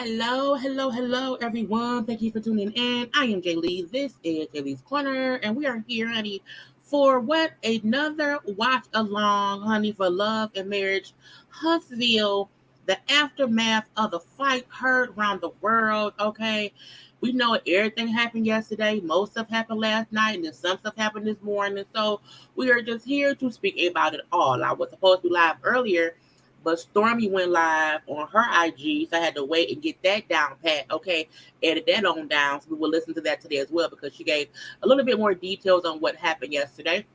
Hello, everyone. Thank you for tuning in. I am Jaylee. This is JayLeesCorner, and we are here, honey, for what another watch along, honey, for Love and Marriage, Huntsville, the aftermath of the fight heard around the world. Okay, we know everything happened yesterday. Most stuff happened last night, and then some stuff happened this morning. So we are just here to speak about it all. I was supposed to be live earlier, but Stormi went live on her IG, so I had to wait and get that down pat. Okay, edit that on down. So we will listen to that today as well because she gave a little bit more details on what happened yesterday.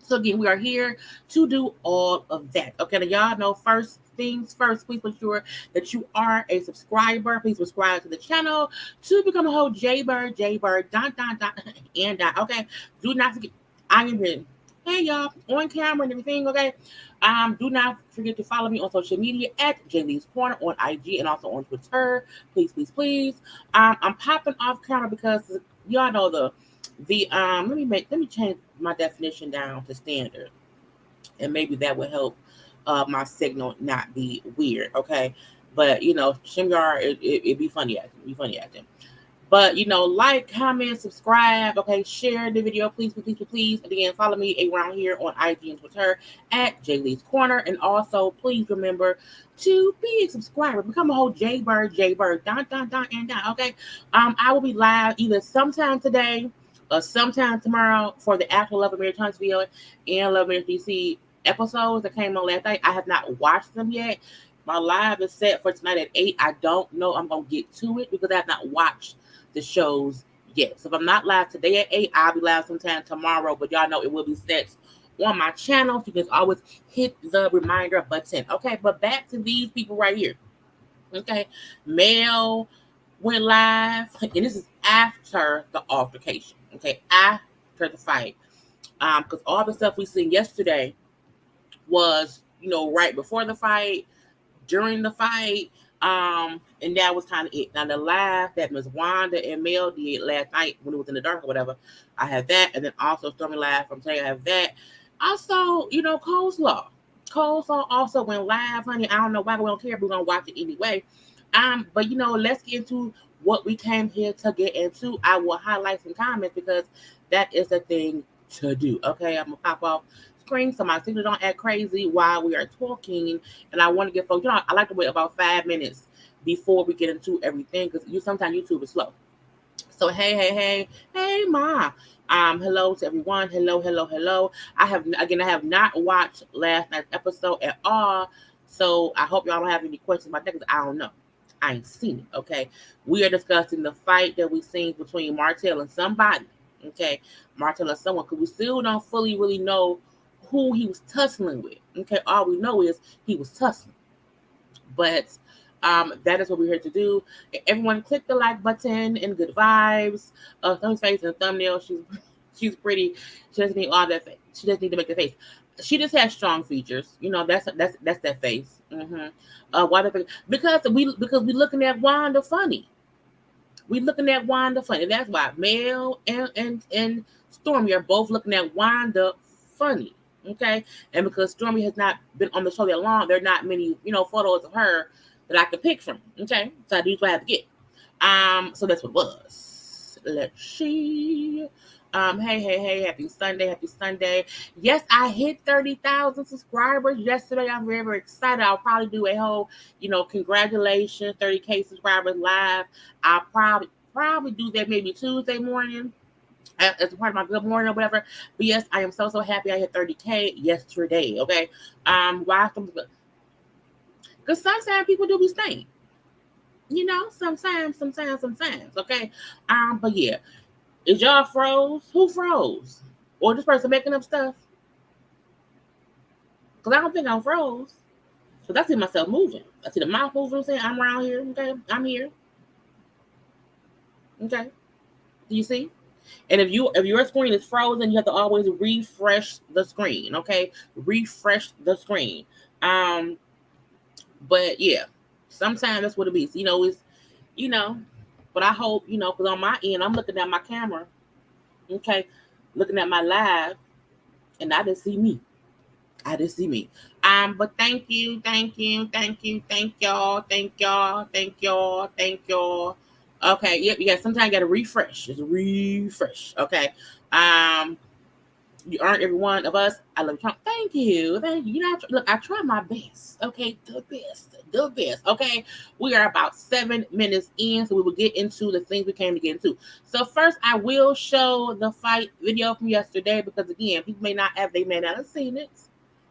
So again, we are here to do all of that. Okay, now y'all know first things first, please make sure that you are a subscriber. Please subscribe to the channel to become a whole JayBird, dot, and dot. Okay, do not forget, I am here. Hey y'all, on camera and everything, okay? Do not forget to follow me on social media at JayLeesCorner on IG and also on Twitter. Please. I'm popping off camera because y'all know let me change my definition down to standard, and maybe that will help my signal not be weird, okay? But StreamYard, it be funny acting. But like, comment, subscribe, okay, share the video, please. And again, follow me around here on IG and Twitter at JayLeesCorner. And also, please remember to be a subscriber. Become a whole JayBird, dot, and dot, okay? I will be live either sometime today or sometime tomorrow for the actual Love and Marriage Huntsville and Love and Marriage DC episodes that came on last night. I have not watched them yet. My live is set for tonight at 8. I don't know I'm going to get to it because I have not watched the shows yet. So if I'm not live today at 8, I'll be live sometime tomorrow. But y'all know it will be set on my channel. So you can always hit the reminder button. Okay, but back to these people right here. Okay, Mel went live, and this is after the altercation. Okay, after the fight. Because all the stuff we seen yesterday was, right before the fight, during the fight, and that was kind of it. Now the live that Miss Wanda and Mel did last night when it was in the dark or whatever, I have that, and then also Stormi live from today, I have that. Also, Coleslaw also went live, honey. I don't know why we don't care, but we're gonna watch it anyway. But let's get into what we came here to get into. I will highlight some comments because that is the thing to do. Okay, I'm gonna pop off screen so my signal don't act crazy while we are talking, and I want to get folks. I like to wait about 5 minutes before we get into everything because sometimes YouTube is slow. So hey, ma. Hello to everyone. Hello. I have not watched last night's episode at all, so I hope y'all don't have any questions about that because I don't know. I ain't seen it. Okay, we are discussing the fight that we seen between Martell and somebody. Okay, Martell and someone because we still don't fully really know who he was tussling with. Okay, all we know is he was tussling. But that is what we're here to do. Everyone click the like button and good vibes. Thumb's face and thumbnail. She's pretty. She doesn't need all that face. She doesn't need to make the face. She just has strong features. That's that face. Why because we looking at Wanda funny. We looking at Wanda funny. That's why Mel and Stormi are both looking at Wanda funny. Okay, and because Stormi has not been on the show that long, there are not many, photos of her that I could pick from. Okay, so these what I have to get. So that's what it was. Let's see. Hey, happy Sunday. Yes, I hit 30,000 subscribers yesterday. I'm very, very excited. I'll probably do a whole, congratulations, 30K subscribers live. I'll probably do that maybe Tuesday morning as a part of my good morning or whatever. But yes, I am so happy I hit 30K yesterday. Okay. Why? Because sometimes people do be staying. Sometimes. Okay. But yeah. Is y'all froze? Who froze? Or this person making up stuff? Because I don't think I'm froze. Because I see myself moving. I see the mouth moving. I'm saying I'm around here. Okay. I'm here. Okay. Do you see? And if your screen is frozen, you have to always refresh the screen. Okay, refresh the screen. But yeah, sometimes that's what it is. It's But I hope because on my end, I'm looking at my camera. Okay, looking at my live, and I didn't see me. I didn't see me. But thank you, thank you, thank you, thank y'all, thank y'all, thank y'all, thank y'all. Okay, yep, yeah. Sometimes you gotta refresh. Just refresh. Okay. Um, you earned every one of us. I love you. Thank you. Thank you. You know, look, I try my best. Okay, the best. The best. Okay. We are about 7 minutes in, so we will get into the things we came to get into. So first I will show the fight video from yesterday because again, people they may not have seen it.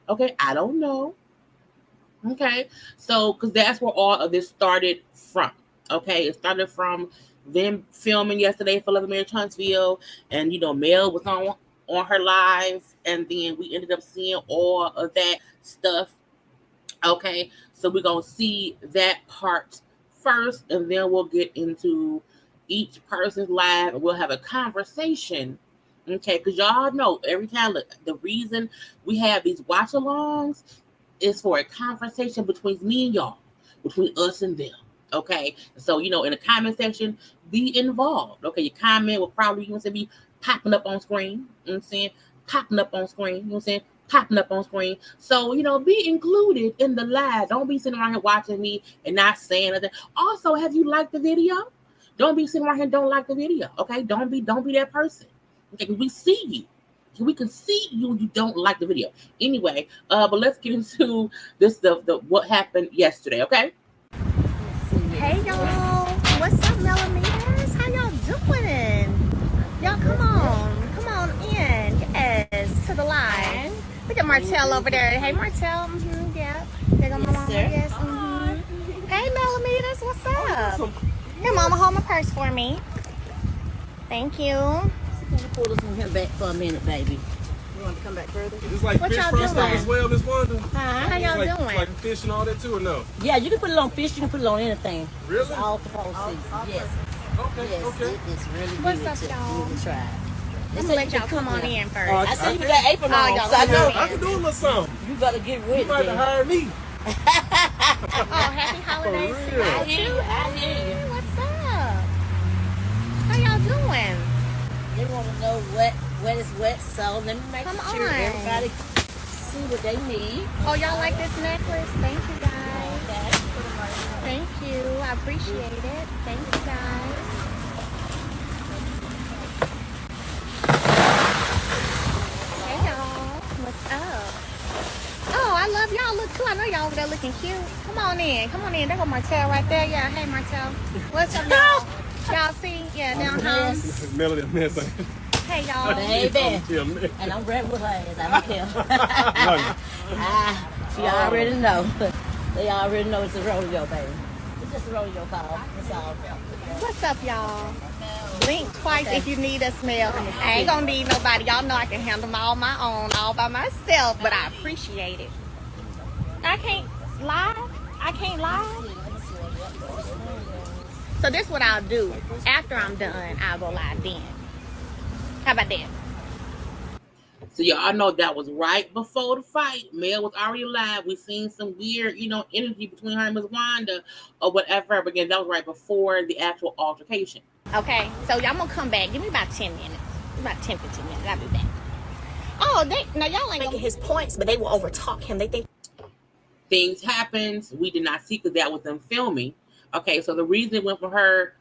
Okay, I don't know. Okay, so because that's where all of this started from. Okay, it started from them filming yesterday for Love and Marriage Huntsville, and Mel was on her live, and then we ended up seeing all of that stuff. Okay, so we're gonna see that part first, and then we'll get into each person's live, and we'll have a conversation. Okay, because y'all know every time, look, the reason we have these watch-alongs is for a conversation between me and y'all, between us and them. Okay, so in the comment section, be involved. Okay, your comment will probably be popping up on screen. You know what I'm saying? Popping up on screen. You know what I'm saying? Popping up on screen. So be included in the live. Don't be sitting around here watching me and not saying nothing. Also, have you liked the video? Don't be sitting around here and don't like the video. Okay, don't be that person. Okay, we see you. We can see you don't like the video. Anyway, but let's get into this the what happened yesterday, okay? Hey y'all, what's up, millimeters? How y'all doing? Y'all come on in. Yes, to the live. Look at Martell over there. Hey Martell, yeah. There go my mama. Yes, Hey millimeters, what's up? Here, mama, hold my purse for me. Thank you. Pull this one here back for a minute, baby. You want to come back further? It's like What fish y'all fry stuff doing? as well, Miss Wanda? How y'all doing? Like fish and all that too, or no? Yeah, you can put it on fish. You can put it on anything. Really? It's all for whole season. Yes. Okay, Yes. okay. It's really What's good up, to y'all? really try. I'm gonna let y'all come on in first. Oh, I see you with I that apron Oh, on, y'all so I come know on in. I can do a little something. you better get You ready. might have then. hired me. Oh, happy holidays to For real. y'all I hear too. you. I hear you. What's up? How y'all doing? They want to know what is what, so let me make Come sure on. everybody see what they need. Oh, y'all like this necklace? Thank you, guys. Okay. Thank you. I appreciate it. Thank you, guys. Hey, y'all. What's up? Oh, I love y'all. Look, too. I know y'all over there looking cute. Come on in. Come on in. There go Martell right there. Yeah. Hey, Martell. What's up, y'all? Y'all see? Yeah, down home. Melody, miss. Hey, y'all. Baby. And I'm ready with her ass. I don't care. She already know. They already know it's a rodeo, baby. It's just a rodeo call. It's all. What's up, y'all? Blink twice if you need a smell. I ain't gonna need nobody. Y'all know I can handle them all my own, all by myself, but I appreciate it. I can't lie. I can't lie. So this is what I'll do. After I'm done, I'll go live then. How about that? So y'all know that was right before the fight. Mel was already live. We seen some weird, energy between her and Miss Wanda or whatever. But again, that was right before the actual altercation. Okay, so y'all gonna come back. Give me about 10 minutes. About 10, 15 minutes. I'll be back. Oh, now y'all ain't making his points, but they will overtalk him. They think Things happened. We did not see because that was them filming. Okay, so the reason it went from her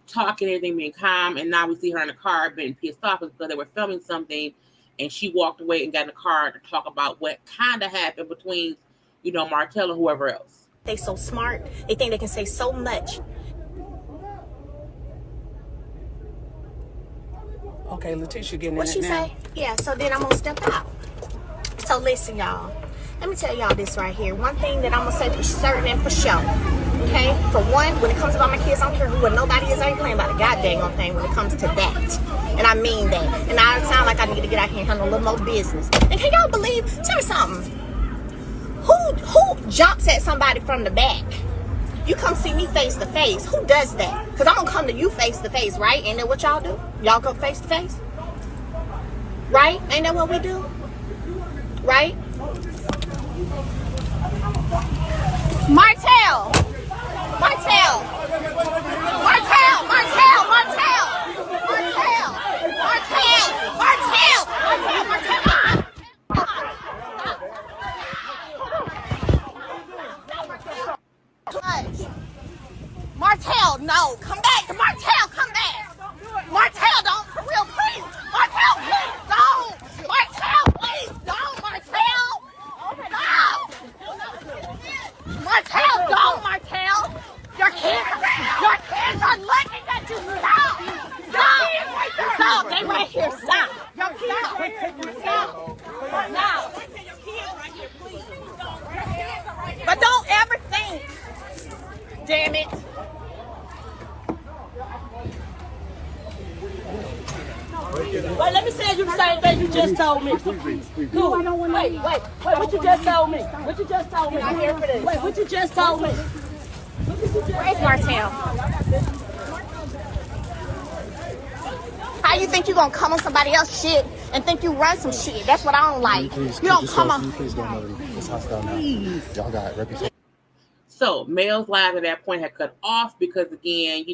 talking, everything being calm, and now we see her in the car being pissed off is because they were filming something, and she walked away and got in the car to talk about what kind of happened between, Martell and whoever else. they so smart. They think they can say so much. Okay, Letitia getting What in she it now. say? Yeah, so then I'm gonna step out. So listen, y'all. Let me tell y'all this right here. One thing that I'm gonna say for certain and for sure. Okay? For one, when it comes about my kids, I don't care who nobody is. I ain't playing about a goddamn thing when it comes to that. And I mean that. And I sound like I need to get out here and handle a little more business. And can y'all believe? Tell me something. Who jumps at somebody from the back? You come see me face to face. Who does that? Because I'm going to come to you face to face, right? Ain't that what y'all do? Y'all go face to face? Right? Ain't that what we do? Right? Martell! Martell! Martell! Martell! Martell! Martell! Martell! Martell! Martell! Martell! just told me? Please. Cool. Wait. What you just told me? What you just told me? I'm here for this. Wait, what you just told me? Where's Martell? How you think you gonna come on somebody else's shit and think you run some shit? That's what I don't like. You don't come on. Please don't know this hostile now. Y'all got reputation. So Mel's live at that point had cut off because, again,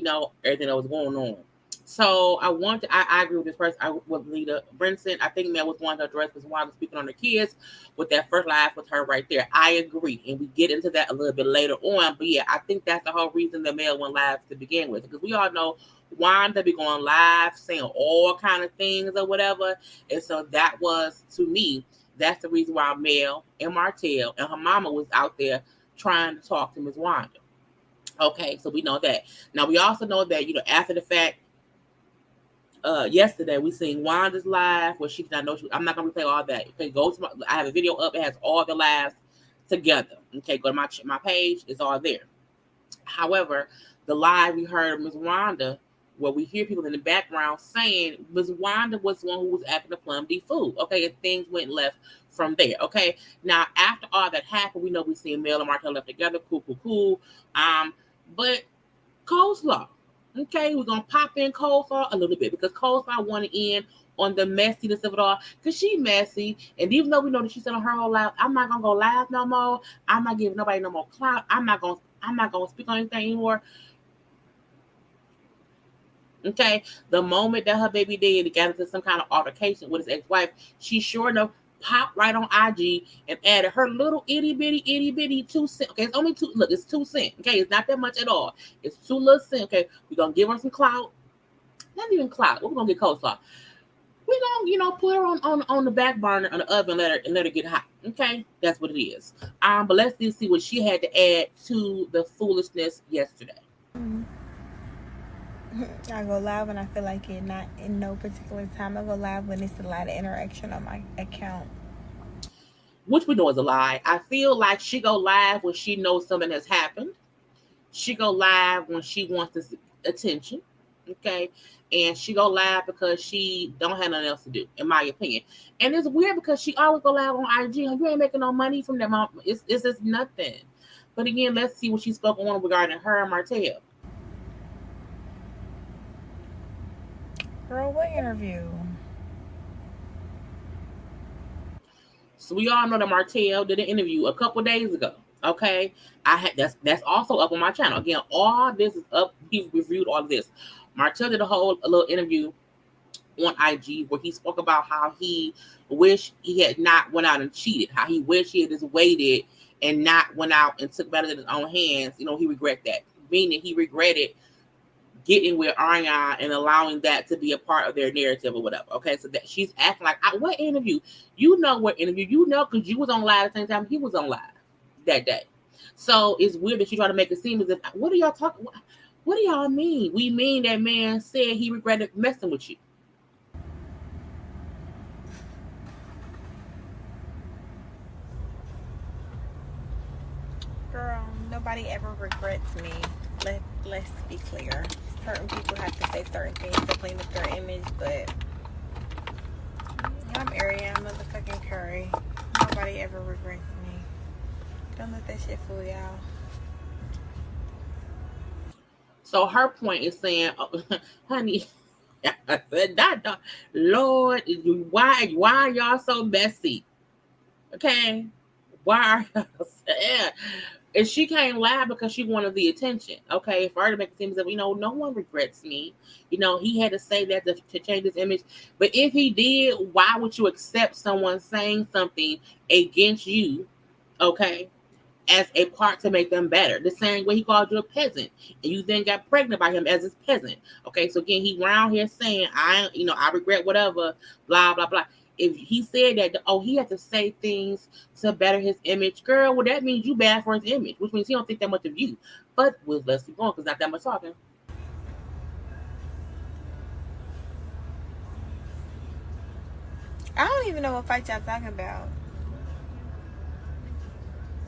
everything that was going on. So I agree with this person. With Lita Brinson. I think Mel was wanting to address because Wanda was speaking on the kids with that first live with her right there. I agree. And we get into that a little bit later on. But yeah, I think that's the whole reason that Mel went live to begin with. Because we all know Wanda be going live saying all kind of things or whatever. And so that was, to me, that's the reason why Mel and Martell and her mama was out there trying to talk to Miss Wanda. Okay, so we know that. Now we also know that, after the fact, yesterday we seen Wanda's live where she did not know I'm not gonna replay all that. Okay, I have a video up, it has all the lives together. Okay, go to my page, it's all there. However, the live we heard Miss Wanda, where we hear people in the background saying Miss Wanda was the one who was acting the Plum D fool. Okay, and things went left from there. Okay, now after all that happened, we know we seen Mel and Martell left together. Cool. But Coleslaw. Okay, we're gonna pop in Coleslaw a little bit because Coleslaw wanted in on the messiness of it all because she messy. And even though we know that she said on her whole life, I'm not gonna go live no more. I'm not giving nobody no more clout. I'm not gonna speak on anything anymore. Okay, the moment that her baby daddy got into some kind of altercation with his ex-wife, she sure enough popped right on IG and added her little itty bitty 2 cents. Okay, it's only 2. Look, it's 2 cents. Okay, it's not that much at all. It's 2 little cents. Okay, we're gonna give her some clout. Not even clout. We're gonna get Coleslaw. We're gonna, put her on the back burner on the oven and let her get hot. Okay, that's what it is. But let's just see what she had to add to the foolishness yesterday. I go live when I feel like it, not in no particular time. I go live when it's a lot of interaction on my account. Which we know is a lie. I feel like she go live when she knows something has happened. She go live when she wants this attention. Okay. And she go live because she don't have nothing else to do, in my opinion. And it's weird because she always go live on IG. You ain't making no money from that mom. It's just nothing. But again, let's see what she spoke on regarding her and Martell. Girl, what interview? So we all know that Martell did an interview a couple days ago. Okay, that's also up on my channel. Again, all this is up. He reviewed all this. Martell did a little interview on IG where he spoke about how he wished he had not went out and cheated. How he wished he had just waited and not went out and took matters in his own hands. He regret that. Meaning he regretted getting with Arionne and allowing that to be a part of their narrative or whatever. Okay, so that she's acting like, what interview? What interview? Because you was on live at the same time he was on live that day. So it's weird that she tried to make it seem as if, what are y'all talking? What do y'all mean? We mean that man said he regretted messing with you. Girl, nobody ever regrets me. Let's be clear. Certain people have to say certain things to clean up their image, but I'm Arionne motherfucking Curry. Nobody ever regrets me. Don't let that shit fool y'all. So her point is saying, honey, I said, Lord, why are y'all so messy? Okay, why are y'all sad? And she came live because she wanted the attention. Okay, for her to make it seem as if, no one regrets me. He had to say that to change his image. But if he did, why would you accept someone saying something against you, okay, as a part to make them better? The same way he called you a peasant, and you then got pregnant by him as his peasant. Okay, so again, he around here saying, I regret whatever, blah, blah, blah. If he said that, he had to say things to better his image, girl, well, that means you bad for his image, which means he don't think that much of you. But let's keep going because not that much talking. I don't even know what fight y'all talking about.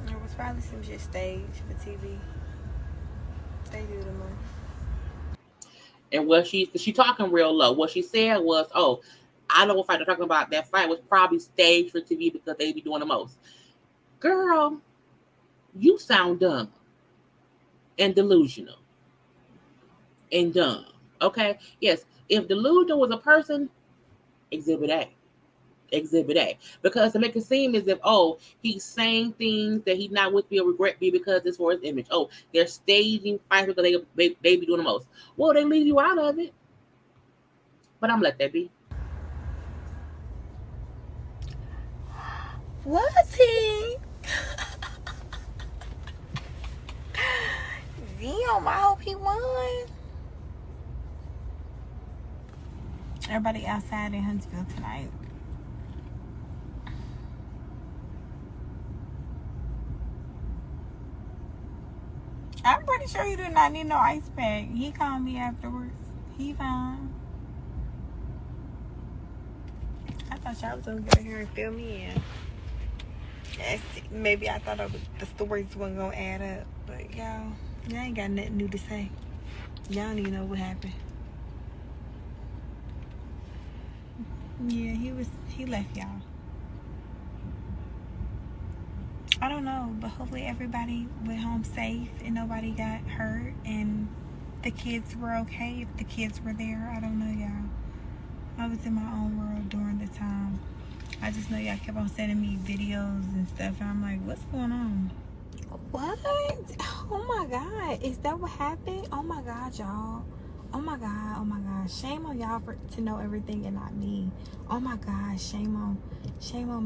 It was probably some shit staged for TV. They do the most. And she talking real low. What she said was, I know what fight they're talking about. That fight was probably staged for TV because they be doing the most. Girl, you sound dumb and delusional and dumb. Okay? Yes, if delusion was a person, exhibit A. Exhibit A. Because to make it seem as if, oh, he's saying things that he's not with me or regret me because it's for his image. Oh, they're staging fights because they be doing the most. Well, they leave you out of it. But I'm let that be. Was he? Damn, I hope he won. Everybody outside in Huntsville tonight. I'm pretty sure he did not need no ice pack. He called me afterwards. He fine. I thought y'all was gonna get here and fill me in. Maybe I thought the stories wasn't gonna add up, but y'all ain't got nothing new to say. Y'all don't even know what happened. Yeah, he left y'all. I don't know, but hopefully everybody went home safe and nobody got hurt and the kids were okay. If the kids were there, I don't know, y'all. I was in my own world during the time. I just know y'all kept on sending me videos and stuff, and I'm like, what's going on? What? Oh my God, is that what happened? Oh my God, y'all. Oh my God, oh my God. Shame on y'all to know everything and not me. Oh my God, shame on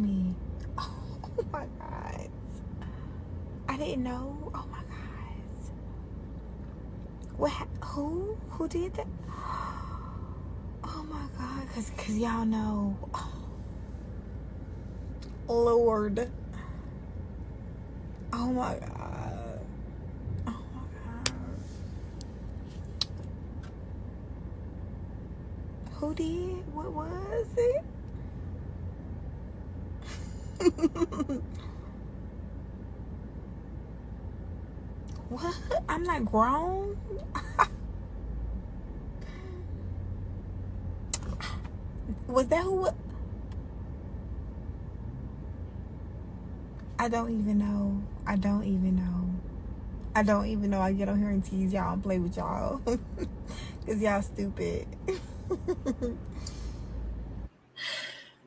me. Oh my God. I didn't know. Oh my God. What? Who did that? Oh my God, cause y'all know. Oh, Lord. Oh my God. Oh my God. Who did? What was it? What? I'm not grown. Was that who? I don't even know. I get on here and tease y'all and play with y'all. Because y'all stupid.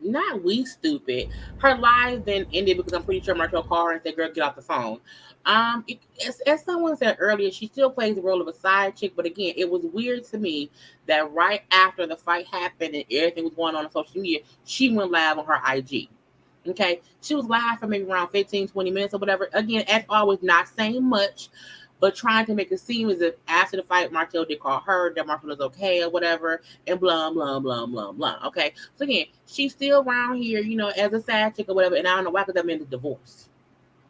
Not we stupid. Her live then ended because I'm pretty sure Martel called her and said, girl, get off the phone. As someone said earlier, she still plays the role of a side chick, but again, it was weird to me that right after the fight happened and everything was going on social media, she went live on her IG. Okay, she was live for maybe around 15-20 minutes or whatever. Again, as always, not saying much, but trying to make it seem as if after the fight, Martel did call her, that Martel was okay or whatever, and blah, blah, blah, blah, blah. Okay, so again, she's still around here, as a side chick or whatever, and I don't know why, because that meant a divorce.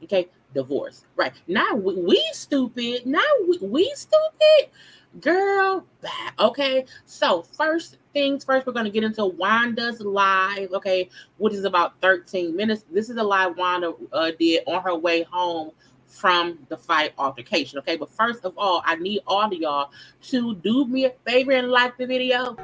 Okay, divorce. Right. Now we stupid. Now we stupid. Girl, bad. Okay, so first things first, we're going to get into Wanda's live, okay, which is about 13 minutes. This is a live Wanda did on her way home from the fight altercation, okay? But first of all, I need all of y'all to do me a favor and like the video.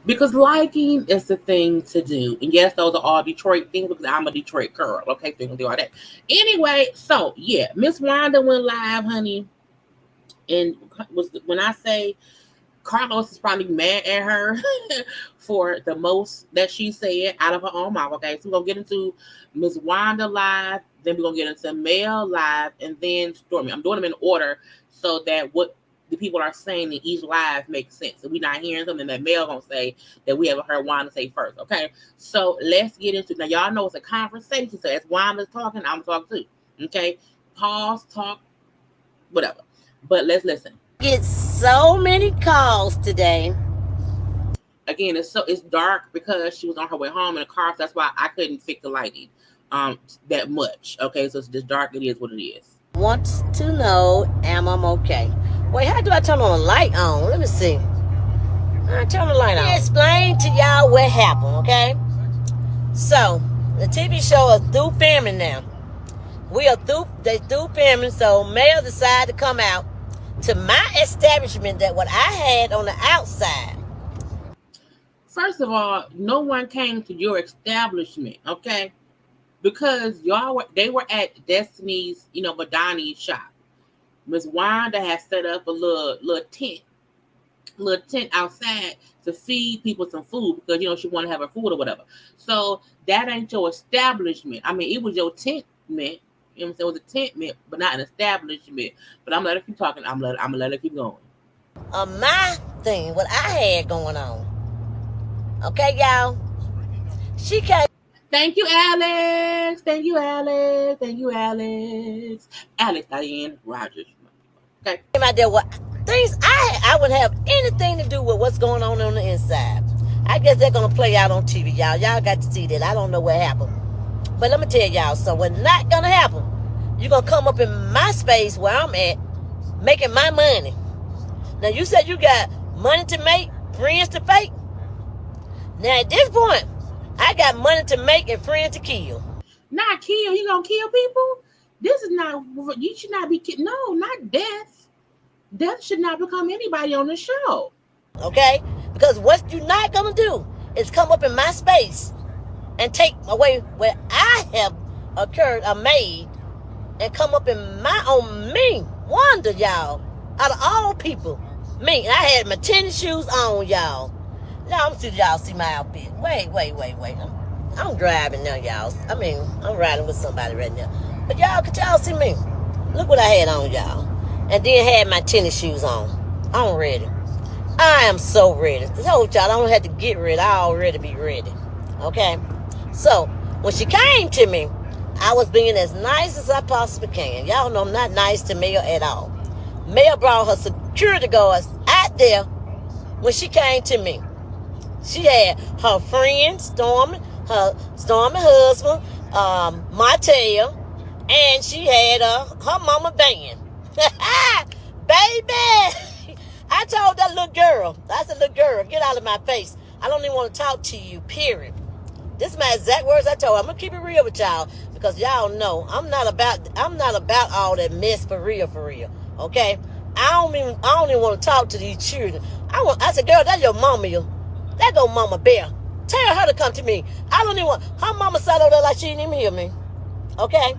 Because liking is the thing to do. And yes, those are all Detroit things because I'm a Detroit girl. Okay, so we're going to do all that. Anyway, so yeah, Miss Wanda went live, honey. And when I say Carlos is probably mad at her for the most that she said out of her own mouth. Okay, so we're going to get into Miss Wanda live. Then we're going to get into Mel live. And then Stormi. I'm doing them in order so that what the people are saying in each live makes sense. So we're not hearing something that Mel gonna say that we haven't heard Wanda say first. Okay, so let's get into it. Now y'all know it's a conversation. So as Wanda's talking, I'm talking too. Okay, pause, talk, whatever. But let's listen. Get so many calls today. again, it's dark because she was on her way home in a car. So that's why I couldn't fix the lighting that much. Okay, so it's just dark. It is what it is. Wants to know, am I okay? Wait, how do I turn on the light on? Let me see. Turn the light on. Let me explain to y'all what happened, okay? So, the TV show is through filming now. They through filming, so Mel decided to come out to my establishment that what I had on the outside. First of all, no one came to your establishment, okay? Because they were at Destiny's, Madani's shop. Miss Wanda had set up a little tent outside to feed people some food because she wanted to have her food or whatever. So that ain't your establishment. I mean, it was your tent, man. You know what I'm saying? It was a tent, man, but not an establishment. But I'm gonna let her keep talking. I'm gonna let her keep going. My thing, what I had going on. Okay, y'all. She came. Thank you, Alex. Thank you, Alex. Thank you, Alex. Alex Diane Rogers. Okay. Came out there with things I wouldn't have anything to do with what's going on the inside. I guess they're gonna play out on TV, y'all. Y'all got to see that. I don't know what happened. But let me tell y'all, so what's not gonna happen, you're gonna come up in my space where I'm at, making my money. Now you said you got money to make, friends to fake. Now at this point, I got money to make and friends to kill. Not kill. You gonna kill people? This is not. You should not be. No, not death. Death should not become anybody on the show. Okay, because what you're not gonna do is come up in my space and take away where I have made, and come up in my own me, Wanda, y'all. Out of all people, me. I had my tennis shoes on, y'all. Now I'm see y'all see my outfit. Wait. I'm driving now, y'all. I mean, I'm riding with somebody right now. But y'all, could y'all see me? Look what I had on, y'all. And then had my tennis shoes on. I'm ready. I am so ready. I told y'all I don't have to get ready. I already be ready. Okay? So, when she came to me, I was being as nice as I possibly can. Y'all know I'm not nice to Mel at all. Mel brought her security guards out there when she came to me. She had her friend, Stormi, her husband, Martell, and she had her mama band. Baby! I told that little girl, I said, little girl, get out of my face. I don't even want to talk to you, period. This is my exact words I told her. I'm going to keep it real with y'all because y'all know I'm not about all that mess for real, okay? I don't even want to talk to these children. I said, girl, that's your mama. That go Mama Bear. Tell her to come to me. I don't even want, her mama sat over there like she didn't even hear me. Okay?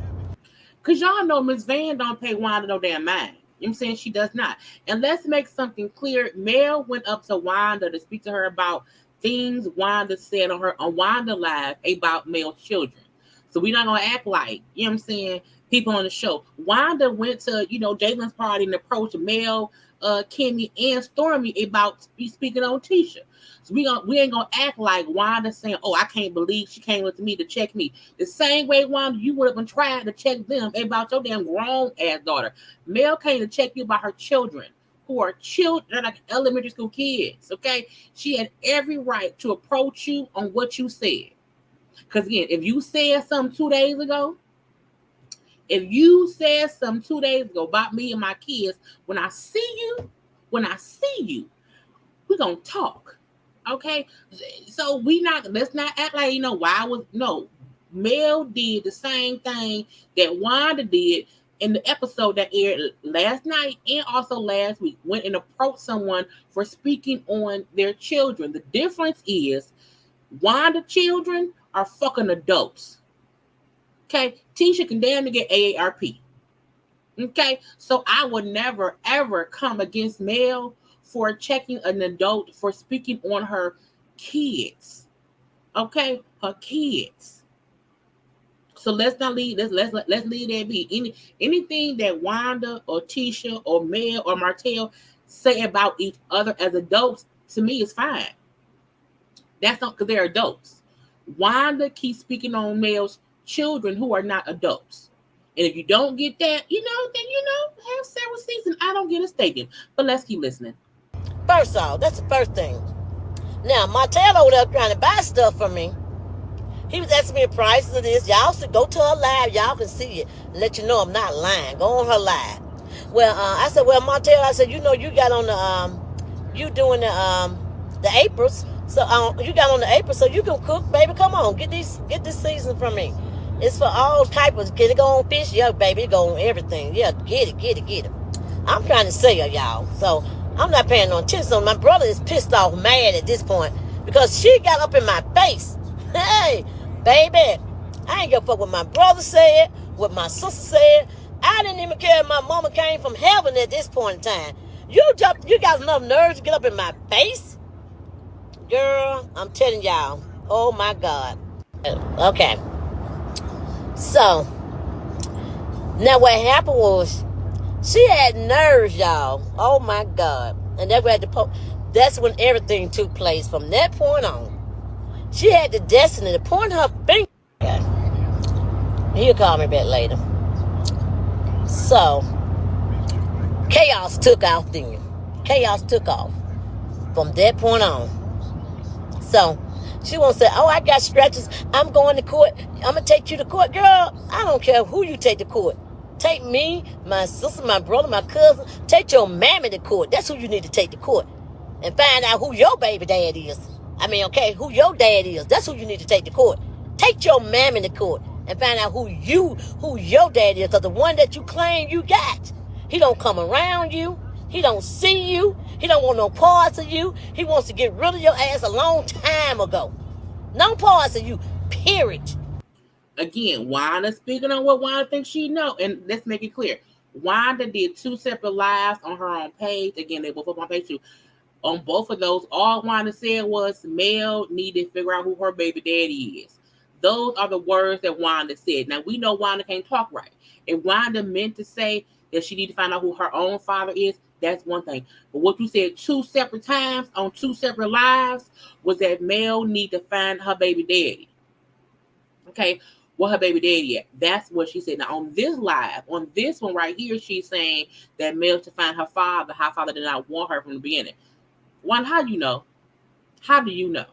Because y'all know Miss Van don't pay Wanda no damn mind. You know what I'm saying? She does not. And let's make something clear. Mel went up to Wanda to speak to her about things Wanda said on Wanda Live about male children. So we're not going to act like, you know what I'm saying, people on the show. Wanda went to, Jalen's party and approached Mel, Kimmy, and Stormi about speaking on Tisha. So we ain't gonna act like Wanda saying, "Oh, I can't believe she came up to me to check me." The same way, Wanda, you would have been trying to check them about your damn grown ass daughter. Mel came to check you about her children, who are children like elementary school kids. Okay, she had every right to approach you on what you said. Because again, if you said something 2 days ago. If you said something 2 days ago about me and my kids, when I see you, we're going to talk. Okay? So let's not act like, Mel did the same thing that Wanda did in the episode that aired last night and also last week. Went and approached someone for speaking on their children. The difference is Wanda children are fucking adults. Okay, Tisha can damn near get AARP. Okay, so I would never ever come against Mel for checking an adult for speaking on her kids. Okay, her kids. So let's not leave. Let's leave that be. Anything that Wanda or Tisha or Mel or Martell say about each other as adults, to me is fine. That's not because they're adults. Wanda keeps speaking on Mel's children who are not adults. And if you don't get that, then have several seasons. I don't get it taken. But let's keep listening. First off, that's the first thing. Now, Martell over there trying to buy stuff from me. He was asking me the prices of this. Y'all should go to her live. Y'all can see it. Let you know I'm not lying. Go on her live. Well, I said, well, Martell, I said, you know, you got on the, you doing the aprons. So you got on the apron, so you can cook, baby. Come on, get this season from me. It's for all types. Get it go on fish, yeah, baby. It go on everything. Yeah, get it. I'm trying to sell y'all, so I'm not paying no attention. So my brother is pissed off, mad at this point because she got up in my face. Hey, baby, I ain't give a fuck what my brother said, what my sister said. I didn't even care if my mama came from heaven at this point in time. You got enough nerves to get up in my face? Girl, I'm telling y'all. Oh, my God. Okay. So, now what happened was, she had nerves, y'all. Oh, my God. And that's when everything took place. From that point on, she had the destiny to point her finger. Okay. He'll call me back later. So, chaos took off then. Chaos took off. From that point on. So, she won't say, oh, I got scratches. I'm going to court. I'm going to take you to court. Girl, I don't care who you take to court. Take me, my sister, my brother, my cousin. Take your mammy to court. That's who you need to take to court. And find out who your baby dad is. Who your dad is. That's who you need to take to court. Take your mammy to court. And find out who your dad is. Because the one that you claim you got, he don't come around you. He don't see you. He don't want no parts of you. He wants to get rid of your ass a long time ago. No parts of you, period. Again, Wanda speaking on what Wanda thinks she know. And let's make it clear. Wanda did 2 separate lives on her own page. Again, they both up on page 2. On both of those, all Wanda said was Mel needed to figure out who her baby daddy is. Those are the words that Wanda said. Now, we know Wanda can't talk right. If Wanda meant to say that she need to find out who her own father is, that's one thing. But what you said 2 separate times on 2 separate lives was that Mel need to find her baby daddy. Okay, what her baby daddy at? That's what she said. Now, on this live, on this one right here, she's saying that Mel to find her father. Her father did not want her from the beginning. One, how do you know? How do you know?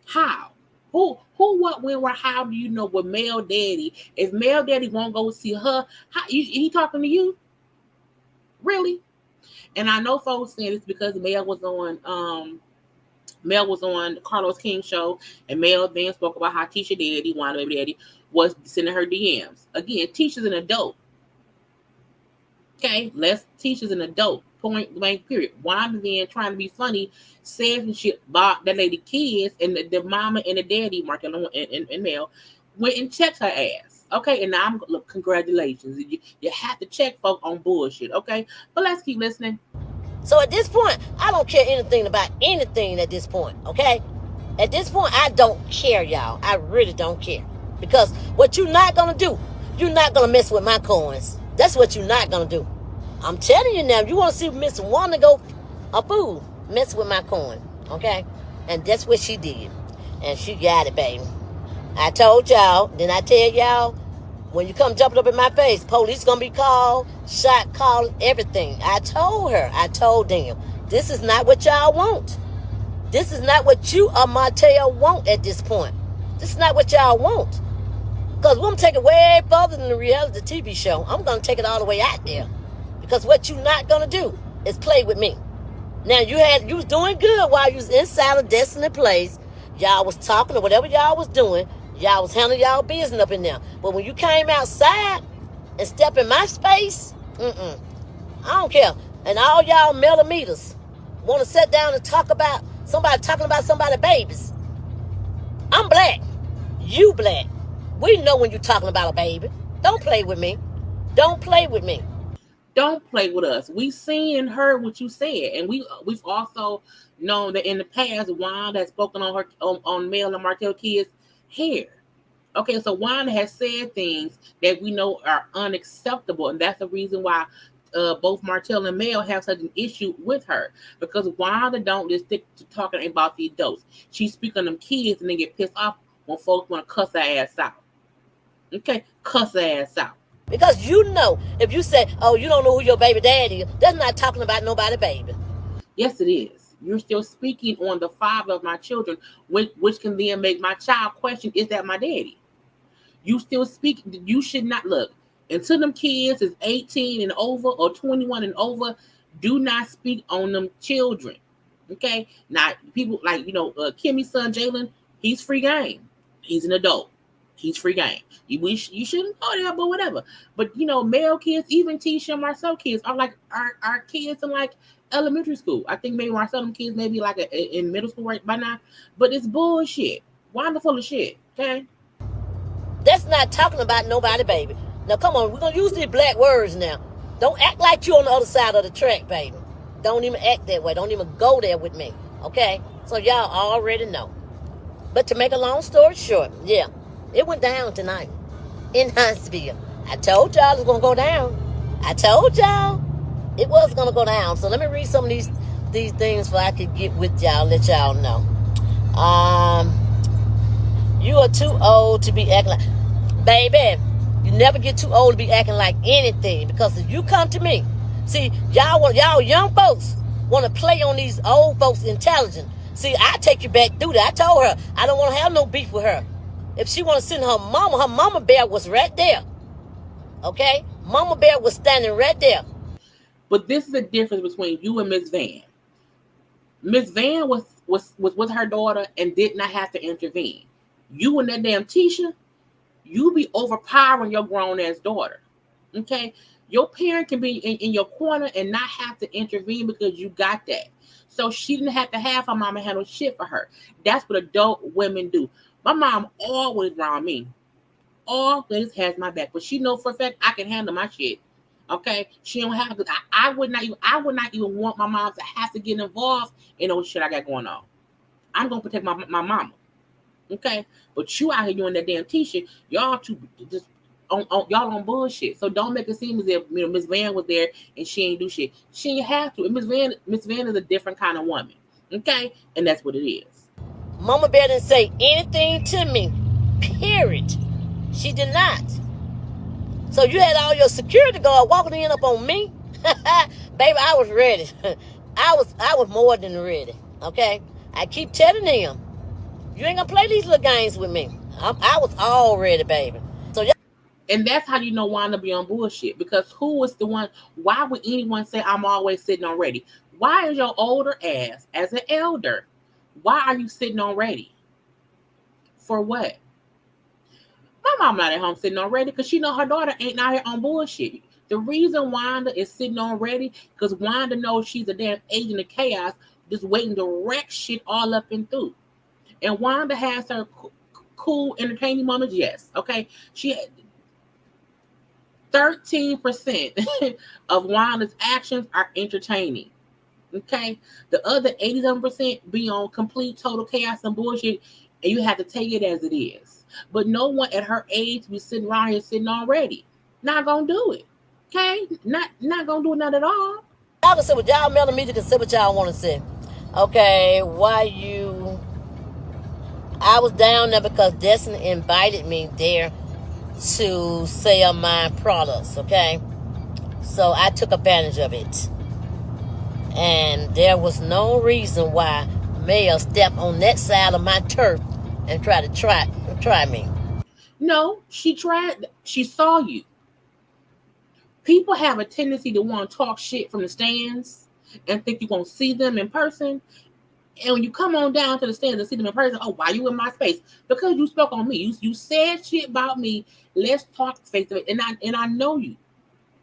How? Who, what, when, where, how do you know what Mel daddy? If Mel daddy won't go see her, he talking to you? Really? And I know folks saying it's because Mel was on Carlos King show, and Mel then spoke about how Tisha daddy, Wanda baby daddy, was sending her DMs. Again, Tisha's an adult. Okay, Tisha's an adult. Point blank, period. Wanda then trying to be funny, said some shit about that lady kids, and the mama and the daddy, Martell and Mel, went and checked her ass. Okay, and now look, congratulations. You have to check folk on bullshit, okay? But let's keep listening. So at this point, I don't care anything about anything at this point, okay? At this point, I don't care, y'all. I really don't care. Because what you're not going to do, you're not going to mess with my coins. That's what you're not going to do. I'm telling you now, you want to see Miss Wanda go a fool, mess with my coin, okay? And that's what she did. And she got it, baby. I told y'all, then I tell y'all, when you come jumping up in my face, police gonna be called, shot called, everything. I told them, this is not what y'all want. This is not what you or Martell want at this point. This is not what y'all want. Because we're gonna take it way further than the reality TV show. I'm gonna take it all the way out there. Because what you're not gonna do is play with me. Now you was doing good while you was inside of Destiny Place. Y'all was talking or whatever y'all was doing. Y'all was handling y'all business up in there. But when you came outside and stepped in my space, I don't care. And all y'all millimeters want to sit down and talk about somebody talking about somebody's babies. I'm black. You black. We know when you're talking about a baby. Don't play with me. Don't play with me. Don't play with us. We seen and heard what you said, and we've also known that in the past, Wanda has spoken on her on Mel and Martell kids' hair. Okay, so Wanda has said things that we know are unacceptable, and that's the reason why both Martell and Mel have such an issue with her, because Wanda don't just stick to talking about the adults. She speak on them kids, and they get pissed off when folks want to cuss her ass out. Okay, cuss her ass out. Because you know, if you say, oh, you don't know who your baby daddy is, that's not talking about nobody baby. Yes, it is. You're still speaking on the father of my children, which can then make my child question, is that my daddy? You still speak. You should not look until them kids is 18 and over or 21 and over. Do not speak on them children. Okay. Now, people like, Kimmy's son, Jalen, he's free game. He's an adult. He's free game. You shouldn't go there, but whatever. But, male kids, even Tisha and Marcel kids are like our kids in like elementary school. I think maybe Marcel them kids maybe like in middle school right by now. But it's bullshit. Wanda full of shit. Okay. That's not talking about nobody, baby. Now, come on. We're going to use these black words now. Don't act like you on the other side of the track, baby. Don't even act that way. Don't even go there with me. Okay? So y'all already know. But to make a long story short, yeah, it went down tonight in Huntsville. I told y'all it was going to go down. I told y'all it was going to go down. So let me read some of these things so I could get with y'all, let y'all know. You are too old to be acting like... Baby, you never get too old to be acting like anything. Because if you come to me... See, y'all young folks want to play on these old folks' intelligence. See, I take you back through that. I told her I don't want to have no beef with her. If she want to send her mama bear was right there. Okay? Mama bear was standing right there. But this is the difference between you and Miss Van. Miss Van was with her daughter and did not have to intervene. You and that damn Tisha, you be overpowering your grown-ass daughter. Okay? Your parent can be in your corner and not have to intervene because you got that. So she didn't have to have her mama handle shit for her. That's what adult women do. My mom always around me. Always has my back. But she know for a fact I can handle my shit. Okay? She don't have to. I would not even want my mom to have to get involved in all shit I got going on. I'm gonna protect my mama. Okay? But you out here doing that damn T-shirt, y'all too just y'all on bullshit. So don't make it seem as if Miss Van was there and she ain't do shit. She ain't have to. And Miss Van is a different kind of woman. Okay? And that's what it is. Mama Bear didn't say anything to me. Period. She did not. So you had all your security guard walking in up on me? Baby, I was ready. I was more than ready. Okay? I keep telling them, you ain't gonna play these little games with me. I was all ready, baby. So and that's how you know Wanda be on bullshit. Because who was the one? Why would anyone say I'm always sitting on ready? Why is your older ass, as an elder, why are you sitting on ready? For what? My mom not at home sitting on ready because she know her daughter ain't out here on bullshit. The reason Wanda is sitting on ready because Wanda knows she's a damn agent of chaos just waiting to wreck shit all up and through. And Wanda has her cool, entertaining moments, yes. Okay? She had 13% of Wanda's actions are entertaining. Okay? The other 87% be on complete, total chaos and bullshit, and you have to take it as it is. But no one at her age be sitting around here sitting already. Not gonna do it. Okay? Not gonna do it, not at all. Y'all can say what y'all mailing me, you can say what y'all want to say. Okay, I was down there because Destiny invited me there to sell my products, okay? So I took advantage of it. And there was no reason why Mel stepped on that side of my turf and try me. No, she tried. She saw you. People have a tendency to want to talk shit from the stands and think you're going to see them in person. And when you come on down to the stands and see them in person, oh, why you in my space? Because you spoke on me. You said shit about me. Let's talk face to face. And I know you.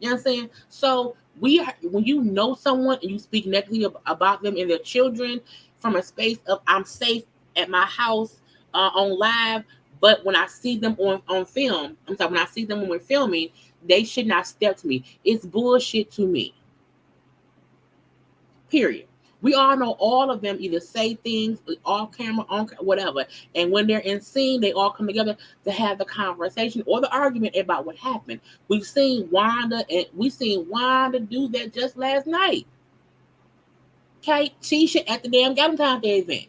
You know what I'm saying? So when you know someone and you speak negatively about them and their children from a space of I'm safe at my house on live, but when I see them on film, when I see them when we're filming, they should not step to me. It's bullshit to me. Period. We all know all of them either say things off camera, on whatever, and when they're in scene, they all come together to have the conversation or the argument about what happened. We've seen Wanda do that just last night. Okay, Tisha at the damn Valentine's Day event.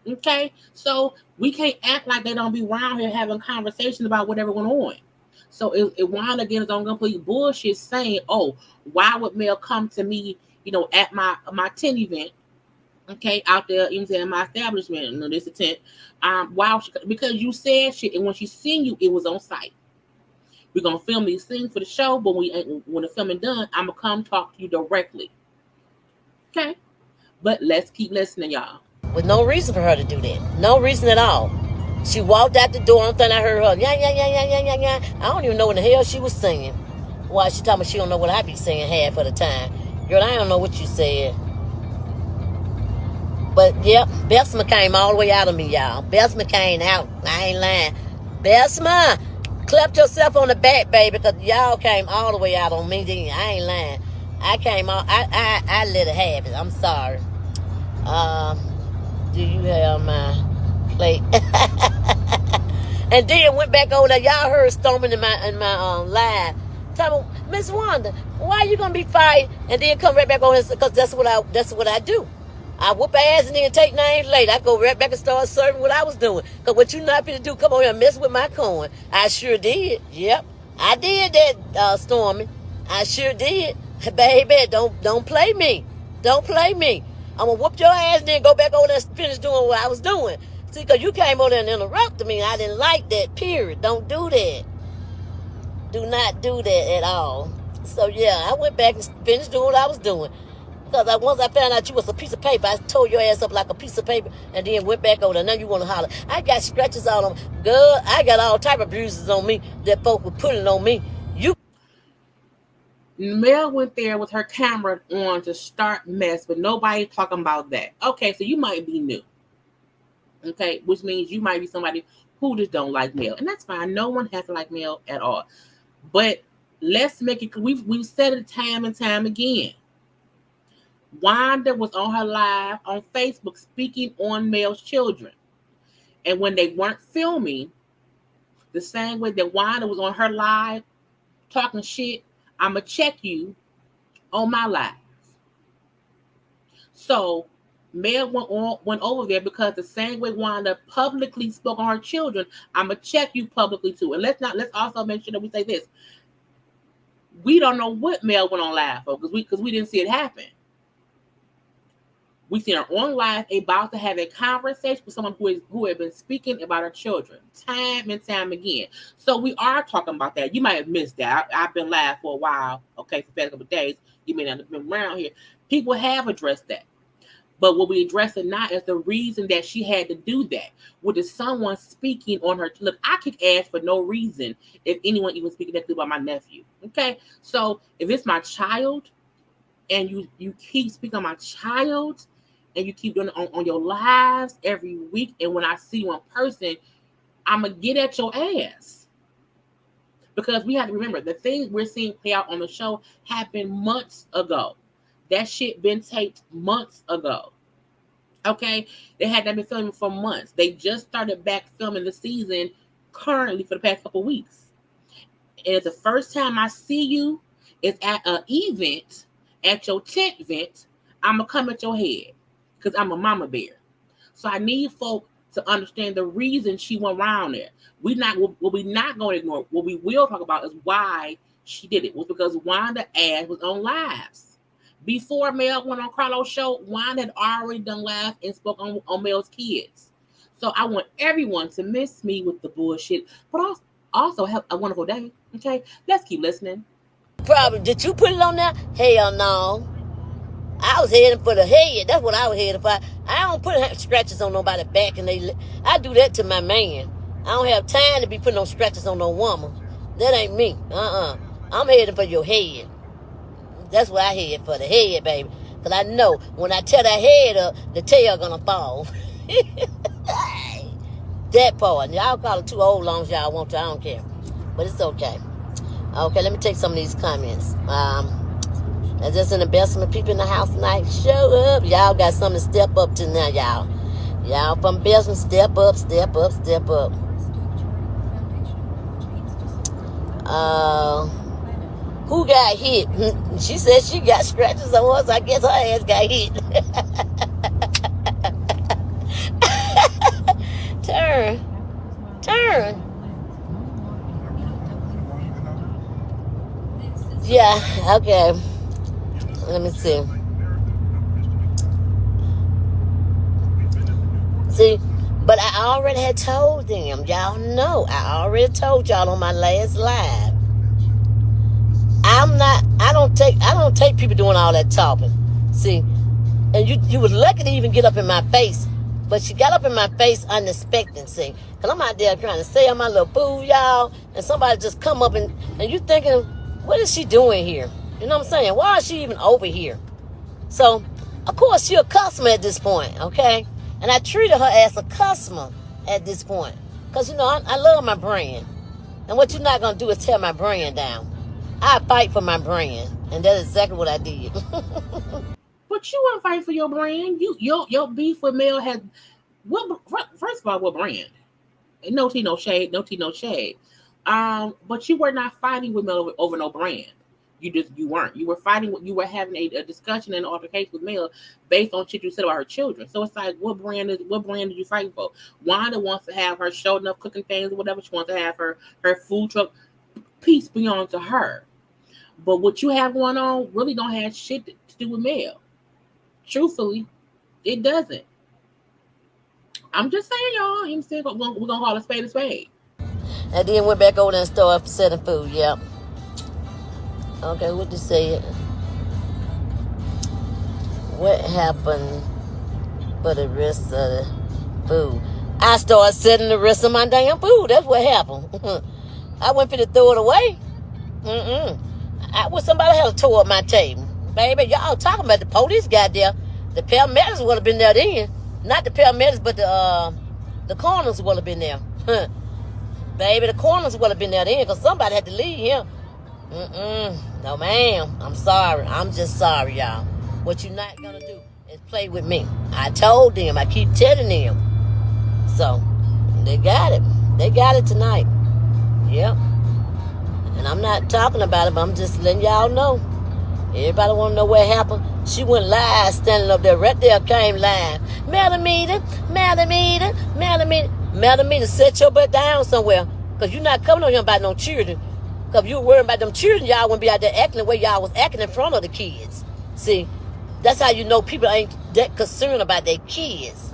Okay, so we can't act like they don't be around here having conversations about whatever went on. So if Wanda again is on complete bullshit saying, oh, why would Mel come to me, at my 10 event, Okay, out there, in my establishment, this attempt. Because you said shit, and when she seen you, it was on site. We're gonna film these things for the show, but when the filming done, I'm gonna come talk to you directly. Okay, but let's keep listening, y'all. With no reason for her to do that. No reason at all. She walked out the door, and then I heard her, yeah, yeah, yeah, yeah, yeah, yeah, yeah. I don't even know what the hell she was singing. Why she talking about she don't know what I be singing half of the time. Girl, I don't know what you said. But, yep, Besma came all the way out of me, y'all. Besma came out. I ain't lying. Besma, clap yourself on the back, baby, because y'all came all the way out on me. Then I ain't lying. I came out. I let it happen. I'm sorry. Do you have my plate? And then went back over there. Y'all heard Stormi in my live. Talking about, Miss Wanda, why you gonna be fired? And then come right back on here because that's what I do. I whoop ass and then take names later. I go right back and start serving what I was doing. Because what you not finna do, come on here and mess with my coin. I sure did. Yep. I did that, Stormi. I sure did. Baby, don't play me. Don't play me. I'm going to whoop your ass and then go back over there and finish doing what I was doing. See, because you came over there and interrupted me. I didn't like that, period. Don't do that. Do not do that at all. So, yeah, I went back and finished doing what I was doing. Because once I found out you was a piece of paper, I tore your ass up like a piece of paper and then went back over there. Now you want to holler. I got scratches all on me. Girl, I got all type of bruises on me that folk were putting on me. Mel went there with her camera on to start mess, but nobody talking about that. Okay, so you might be new. Okay, which means you might be somebody who just don't like Mel. And that's fine. No one has to like Mel at all. But let's make it, we've said it time and time again. Wanda was on her live on Facebook speaking on Mel's children. And when they weren't filming, the same way that Wanda was on her live talking shit, I'm going to check you on my live. So Mel went over there because the same way Wanda publicly spoke on her children, I'm going to check you publicly too. And let's also make sure that we say this. We don't know what Mel went on live for because we didn't see it happen. We seen her on live about to have a conversation with someone who had been speaking about her children time and time again. So we are talking about that. You might have missed that. I've been live for a while. Okay, for the past couple of days. You may not have been around here. People have addressed that. But what we address it now is the reason that she had to do that. With someone speaking on her. Look, I kick ass for no reason if anyone even speaking that about my nephew. Okay? So if it's my child and you keep speaking on my child, and you keep doing it on your lives every week. And when I see you in person, I'm going to get at your ass. Because we have to remember, the things we're seeing play out on the show happened months ago. That shit been taped months ago. Okay? They had that been filming for months. They just started back filming the season currently for the past couple weeks. And it's the first time I see you is at an event, at your tent event, I'm going to come at your head. Because I'm a mama bear. So I need folk to understand the reason she went around there. What we're not going to ignore, what we will talk about is why she did it. Was because Wanda ass was on lives. Before Mel went on Carlos' show, Wanda had already done live and spoke on Mel's kids. So I want everyone to miss me with the bullshit, but also have a wonderful day. Okay? Let's keep listening. Probably. Did you put it on there? Hell no. I was heading for the head. That's what I was heading for. I don't put scratches on nobody's back. I do that to my man. I don't have time to be putting no scratches on no woman. That ain't me. I'm heading for your head. That's what I head for, the head, baby. Because I know when I tear that head up, the tail gonna fall. That part. Y'all call it too old long as y'all want to. I don't care. But it's okay. Okay, let me take some of these comments. That's just an investment. People in the house tonight, show up. Y'all got something to step up to now, y'all. Y'all from Besson, step up, step up, step up. Who got hit? She said she got scratches on her, so I guess her ass got hit. Turn. Yeah, okay. Let me see. See, but I already had told them. Y'all know. I already told y'all on my last live. I don't take people doing all that talking. See, and you was lucky to even get up in my face. But she got up in my face unexpected, see. Because I'm out there trying to sell my little food, y'all. And somebody just come up and you thinking, what is she doing here? You know what I'm saying? Why is she even over here? So, of course, she a customer at this point, okay? And I treated her as a customer at this point. Because, you know, I love my brand. And what you're not going to do is tear my brand down. I fight for my brand. And that's exactly what I did. But you weren't fighting for your brand. Your beef with Mel had first of all, what brand? No tea, no shade. No tea, no shade. But you were not fighting with Mel over no brand. You weren't. You were fighting. You were having a discussion and altercation with Mel based on shit you said about her children. So it's like, what brand did you fight for? Wanda wants to have her showing up cooking things or whatever. She wants to have her food truck. Peace be on to her. But what you have going on really don't have shit to do with Mel. Truthfully, it doesn't. I'm just saying, y'all. I'm saying we're gonna call a spade a spade. And then went back over there and started selling food. Yep. Okay, what to say? What happened for the rest of the food? I started selling the rest of my damn food. That's what happened. I went for to throw it away. I wish somebody had tore up my table. Baby, y'all talking about the police got there. The paramedics would have been there then. Not the paramedics, but the coroners would have been there. Baby, the coroners would have been there then because somebody had to leave here. No, ma'am. I'm sorry. I'm just sorry, y'all. What you're not going to do is play with me. I told them. I keep telling them. So, they got it. They got it tonight. Yep. And I'm not talking about it, but I'm just letting y'all know. Everybody want to know what happened. She went live, standing up there. Right there came live. Melamita, set your butt down somewhere. Because you're not coming on here about no children. Because if you were worried about them children, y'all wouldn't be out there acting the way y'all was acting in front of the kids. See, that's how you know people ain't that concerned about their kids.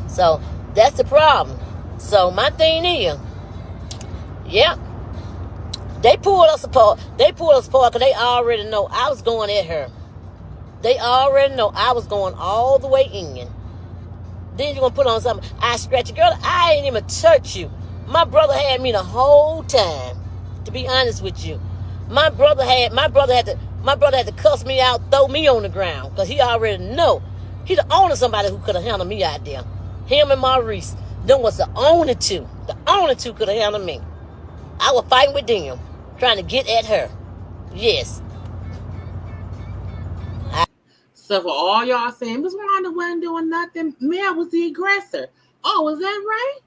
So, that's the problem. So, my thing is, yep. They pulled us apart because they already know I was going at her. They already know I was going all the way in. Then you're going to put on something. I scratch you. Girl, I ain't even touch you. My brother had me the whole time, to be honest with you. My brother had to cuss me out, throw me on the ground, because he already know. He the only somebody who could have handled me out there. Him and Maurice. Them was the only two. The only two could have handled me. I was fighting with them, trying to get at her. Yes. So for all y'all saying, Miss Wanda wasn't doing nothing, Mel was the aggressor. Oh, is that right?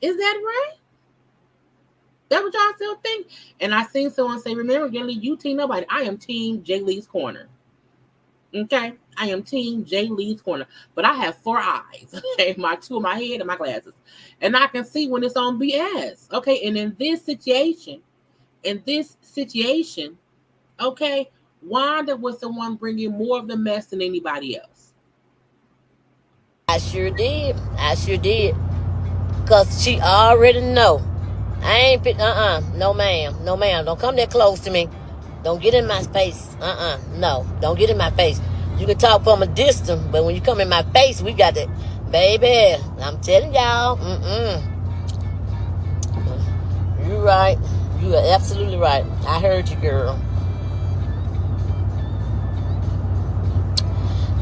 Is that right? That what y'all still think? And I seen someone say, remember, JayLee, you team nobody. I am team JayLeesCorner. Okay? I am team JayLeesCorner. But I have 4 eyes. Okay? Two in my head and my glasses. And I can see when it's on BS. Okay? And in this situation, okay, Wanda was the one bringing more of the mess than anybody else. I sure did. Because she already know. I ain't fit, no ma'am. Don't come that close to me. Don't get in my face. No, don't get in my face. You can talk from a distance, but when you come in my face, we got to, baby, I'm telling y'all, you're right. You are absolutely right. I heard you, girl.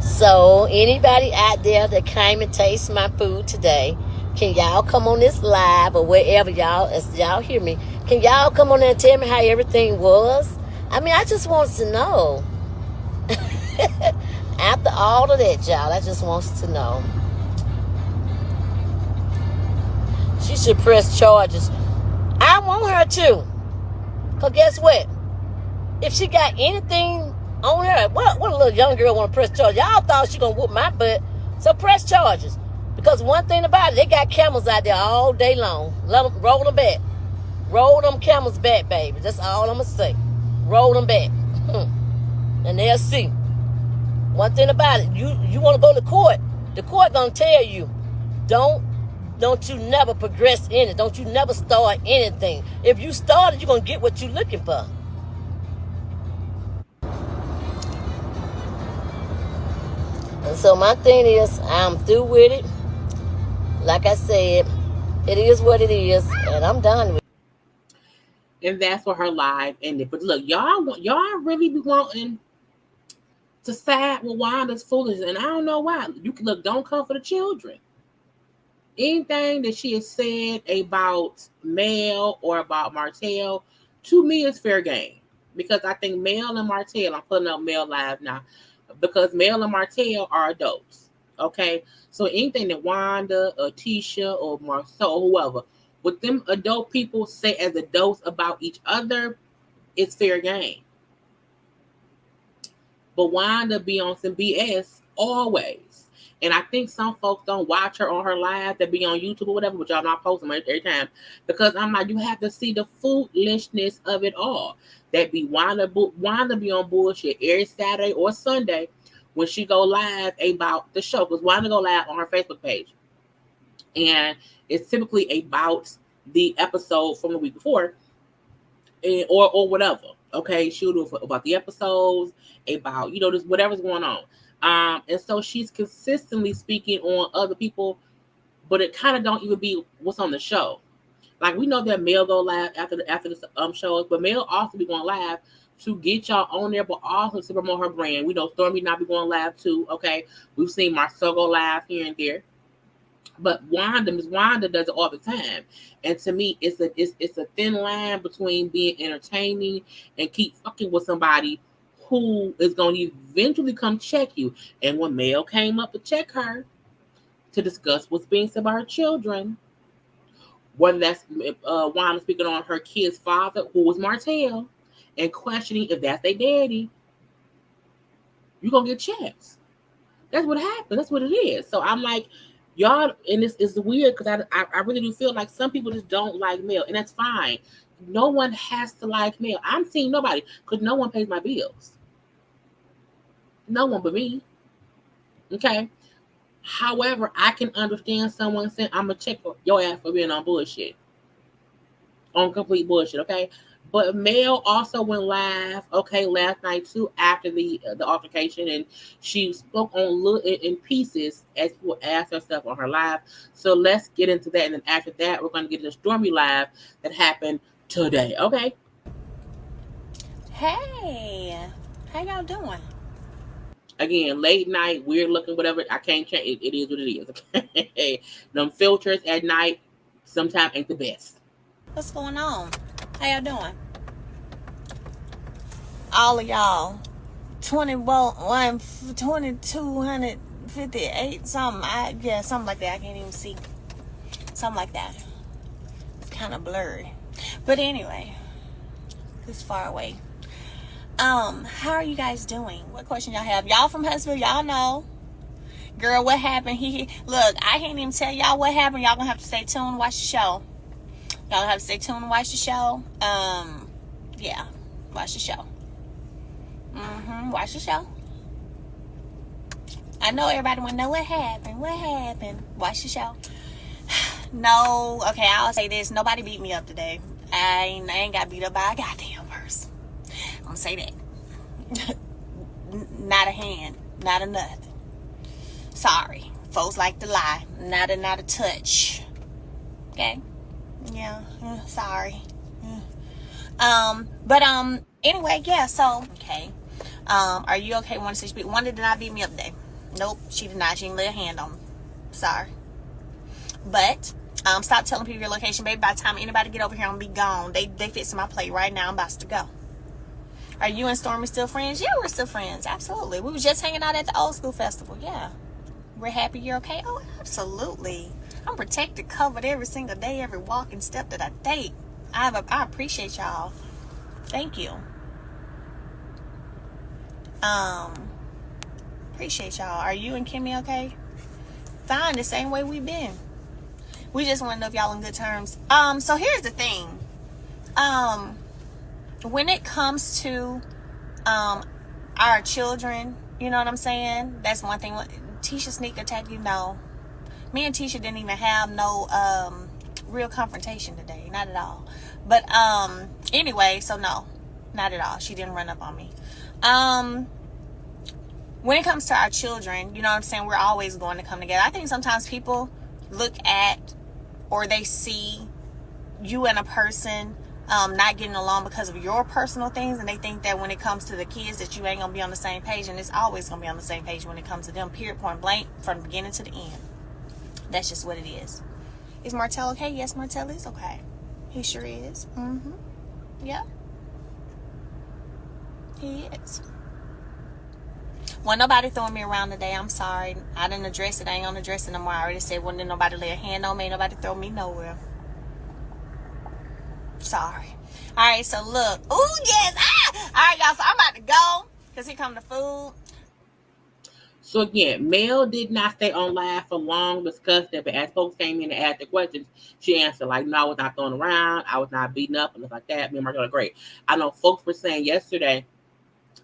So, anybody out there that came and taste my food today, can y'all come on this live or wherever y'all, as y'all hear me, can y'all come on there and tell me how everything was? I mean, I just want to know. After all of that, y'all, I just want to know. She should press charges. I want her to. Because guess what? If she got anything on her, what a little young girl want to press charges? Y'all thought she going to whoop my butt. So press charges. Because one thing about it, they got cameras out there all day long. Let them roll them back. Roll them cameras back, baby. That's all I'm going to say. Roll them back. And they'll see. One thing about it, you want to go to court, the court gonna tell you, don't you never progress in it. Don't you never start anything. If you started, you're gonna get what you're looking for. And so my thing is, I'm through with it. Like I said, it is what it is, and I'm done with it. And that's where her live ended. But look, y'all really be wanting to side with Wanda's foolishness, and I don't know why. You can look, don't come for the children. Anything that she has said about Mel or about Martell, to me, is fair game. Because I think Mel and Martell, I'm putting up Mel live now, because Mel and Martell are adults. Okay? So anything that Wanda or Tisha or Marcel or whoever, what them adult people say as adults about each other, it's fair game. But Wanda be on some BS always. And I think some folks don't watch her on her live that be on YouTube or whatever, but y'all not posting every time. Because I'm like, you have to see the foolishness of it all. That be Wanda be on bullshit every Saturday or Sunday when she go live about the show. Because Wanda go live on her Facebook page. And it's typically about the episode from the week before. Or whatever. Okay, she'll do it about the episodes, about, just whatever's going on. And so she's consistently speaking on other people, but it kind of don't even be what's on the show. Like, we know that Mel go live after the shows, but Mel also be going live to get y'all on there, but also to promote her brand. We know Stormi not be going live too. Okay, we've seen Marcel go live here and there. But Miss Wanda does it all the time. And to me, it's a thin line between being entertaining and keep fucking with somebody who is going to eventually come check you. And when Mel came up to check her to discuss what's being said about her children, whether that's Wanda speaking on her kid's father, who was Martell, and questioning if that's their daddy, you're going to get checks. That's what happened. That's what it is. So I'm like, y'all, and this is weird because I really do feel like some people just don't like Mel, and that's fine. No one has to like Mel. I'm seeing nobody because no one pays my bills. No one but me. Okay. However, I can understand someone saying, I'm going to check your ass for being on bullshit. On complete bullshit, okay? But Mel also went live, okay, last night too, after the altercation, and she spoke on in pieces as people asked herself on her live. So let's get into that, and then after that, we're going to get into Stormi live that happened today, okay? Hey, how y'all doing? Again, late night, weird looking, whatever. I can't change it. It is what it is, okay? Them filters at night sometimes ain't the best. What's going on? How y'all doing? All of y'all, 2258, something. Something like that. I can't even see. Something like that. It's kind of blurry. But anyway, it's far away. How are you guys doing? What question y'all have? Y'all from Huntsville, y'all know. Girl, what happened? Look, I can't even tell y'all what happened. Y'all gonna have to stay tuned and watch the show. Y'all have to stay tuned and watch the show. Yeah, watch the show. Watch the show. I know everybody want to know what happened. What happened? Watch the show. No, okay, I'll say this. Nobody beat me up today. I ain't got beat up by a goddamn person. I'm gonna say that. Not a hand. Not a nothing. Sorry. Folks like to lie. Not a touch. Okay? Yeah. Sorry. But anyway, yeah, so okay. Are you okay? Wanda did not beat me up today. Nope, she did not. She didn't lay a hand on me. Sorry. But stop telling people your location, baby. By the time anybody get over here, I'm gonna be gone. They fixing my plate right now. I'm about to go. Are you and Stormi still friends? Yeah, we're still friends. Absolutely. We were just hanging out at the old school festival. Yeah. We're happy you're okay. Oh, absolutely. I'm protected, covered every single day, every walk and step that I take. I appreciate y'all. Thank you. Appreciate y'all. Are you and Kimmy okay? Fine, the same way we've been. We just want to know if y'all on good terms. So here's the thing. When it comes to our children You know what I'm saying? That's one thing. Tisha sneak attack, you know. Me and Tisha didn't even have no real confrontation today. Not at all. But anyway, so no. Not at all. She didn't run up on me. When it comes to our children, you know what I'm saying? We're always going to come together. I think sometimes people look at or they see you and a person not getting along because of your personal things, and they think that when it comes to the kids that you ain't gonna be on the same page, and it's always gonna be on the same page when it comes to them, period, point blank, from the beginning to the end. That's just what it is. Is Martell okay? Yes, Martell is okay. He sure is. Yep. He is. Well, nobody throwing me around today. I'm sorry. I didn't address it. I ain't gonna address it no more. I already said, well, didn't nobody lay a hand on me. Nobody throw me nowhere. Sorry. All right, so look. Oh, yes. All right, y'all. So I'm about to go because here come the food. So again, Mel did not stay on live for long, discussed it, but as folks came in and asked the questions, she answered like, no, I was not thrown around. I was not beaten up and stuff like that. Me and Martell are great. I know folks were saying yesterday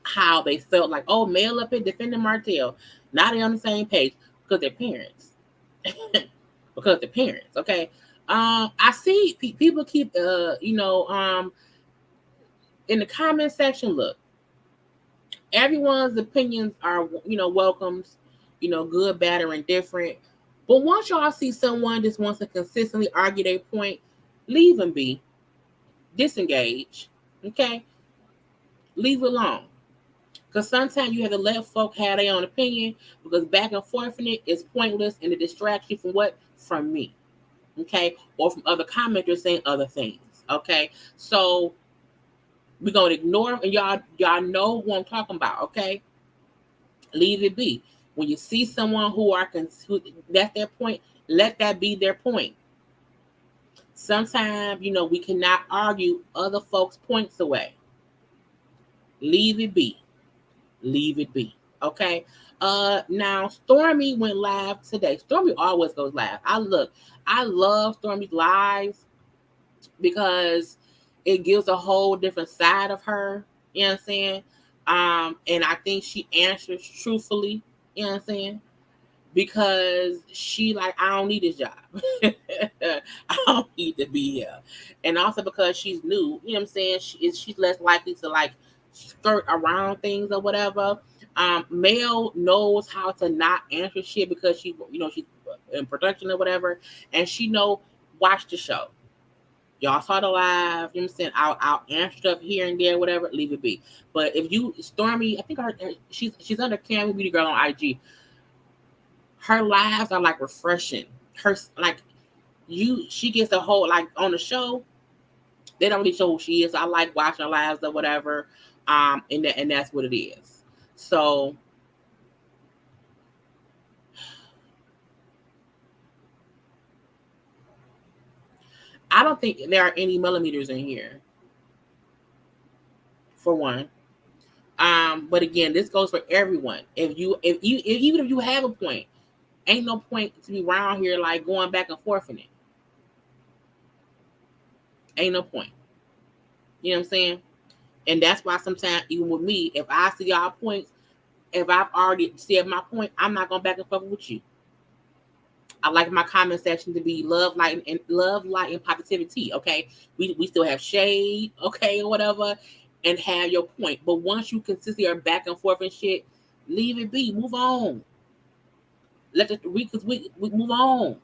how they felt like, oh, Mel up here defending Martell. Now they're on the same page because they're parents. Because they're parents, okay? I see people keep, in the comment section, look, everyone's opinions are, welcomed, good, bad, or indifferent. But once y'all see someone just wants to consistently argue their point, leave them be. Disengage, okay? Leave it alone. Because sometimes you have to let folk have their own opinion, because back and forth in it is pointless and it distracts you from what? From me, okay? Or from other commenters saying other things, okay? So we're going to ignore them, and y'all know who I'm talking about, okay? Leave it be. When you see someone who that's their point, let that be their point. Sometimes, we cannot argue other folks' points away. Leave it be. Leave it be. Okay. Now Stormi went live today. Stormi always goes live. I love Stormi's lives because it gives a whole different side of her. You know what I'm saying? And I think she answers truthfully. You know what I'm saying? Because she like, I don't need this job. I don't need to be here. And also because she's new. You know what I'm saying? She's less likely to like skirt around things or whatever. Mel knows how to not answer shit because she's in production or whatever, and she watch the show. Y'all saw the live. You know what I'm saying? I'll answer stuff here and there, whatever. Leave it be. But if you Stormi, I think she's under Cammy Beauty Girl on IG. Her lives are like refreshing. She gets a whole like on the show. They don't really show who she is. So I like watching her lives or whatever. And that's what it is. So I don't think there are any millimeters in here. For one. But again, this goes for everyone. Even if you have a point, ain't no point to be around here like going back and forth in it. Ain't no point. You know what I'm saying? And that's why sometimes, even with me, if I see y'all points, if I've already said my point, I'm not going back and forth with you. I like my comment section to be love, light, and positivity. Okay, we still have shade, okay, or whatever, and have your point. But once you consistently are back and forth and shit, leave it be. Move on. We move on.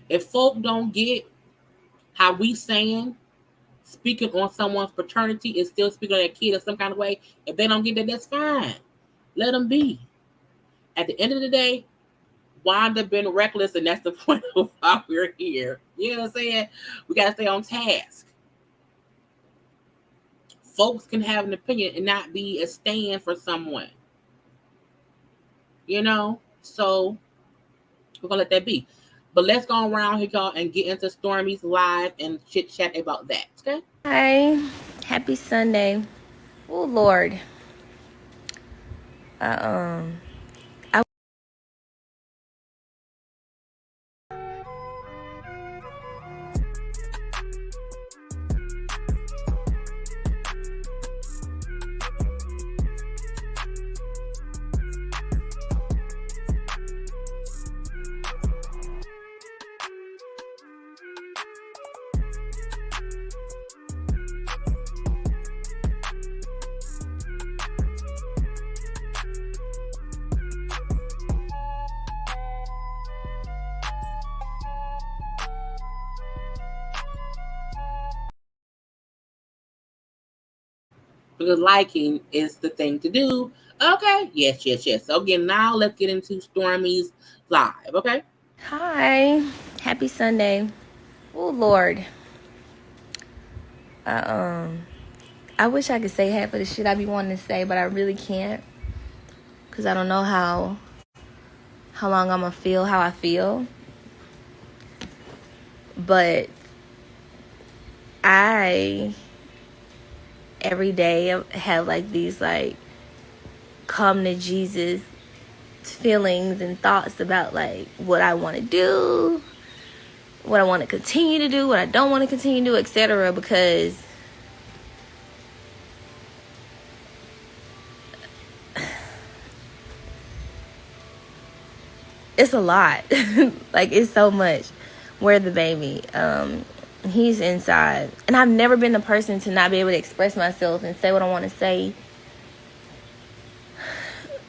If folk don't get how we saying speaking on someone's paternity is still speaking on their kid in some kind of way, if they don't get that, that's fine. Let them be. At the end of the day, Wanda been reckless, and that's the point of why we're here. You know what I'm saying? We got to stay on task. Folks can have an opinion and not be a stand for someone. So we're going to let that be. But let's go around here, y'all, and get into Stormi's live and chit-chat about that, okay? Hi. Happy Sunday. Oh, Lord. because liking is the thing to do. Okay, yes. So again, now let's get into Stormi's live. Okay. Hi. Happy Sunday. Oh, Lord. I wish I could say half of the shit I be wanting to say, but I really can't. Because I don't know how long I'm going to feel how I feel. But I, every day, have like these like come to Jesus feelings and thoughts about like what I want to do, what I want to continue to do, what I don't want to continue to do, etc. Because it's a lot. Like, it's so much. Where the baby? He's inside. And I've never been the person to not be able to express myself and say what I want to say.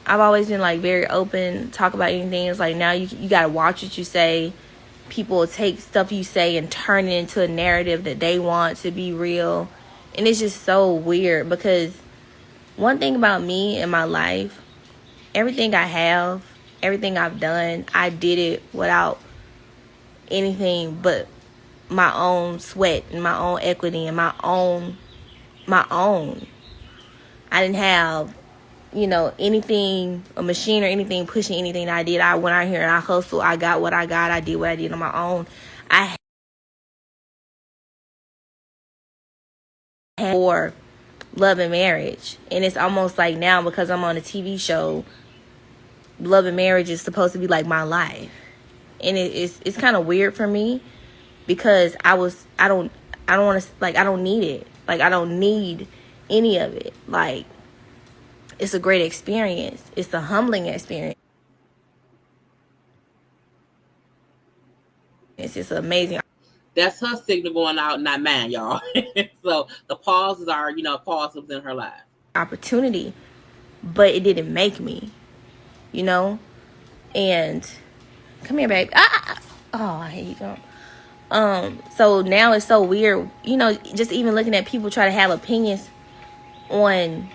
I've always been like very open, talk about anything. It's like now you gotta watch what you say. People will take stuff you say and turn it into a narrative that they want to be real. And it's just so weird because one thing about me in my life, everything I have, everything I've done, I did it without anything but my own sweat and my own equity and my own. I didn't have, anything, a machine or anything pushing anything I did. I went out here and I hustled. I got what I got. I did what I did on my own. I had for love and marriage. And it's almost like now because I'm on a TV show, love and marriage is supposed to be like my life. And it's kind of weird for me because I don't want to, like, I don't need it. Like, I don't need any of it. Like, it's a great experience. It's a humbling experience. It's just amazing. That's her signal going out, not mine, y'all. So the pauses are, pauses in her life. Opportunity, but it didn't make me, and come here, babe. Oh, here you go. So now it's so weird, just even looking at people try to have opinions on.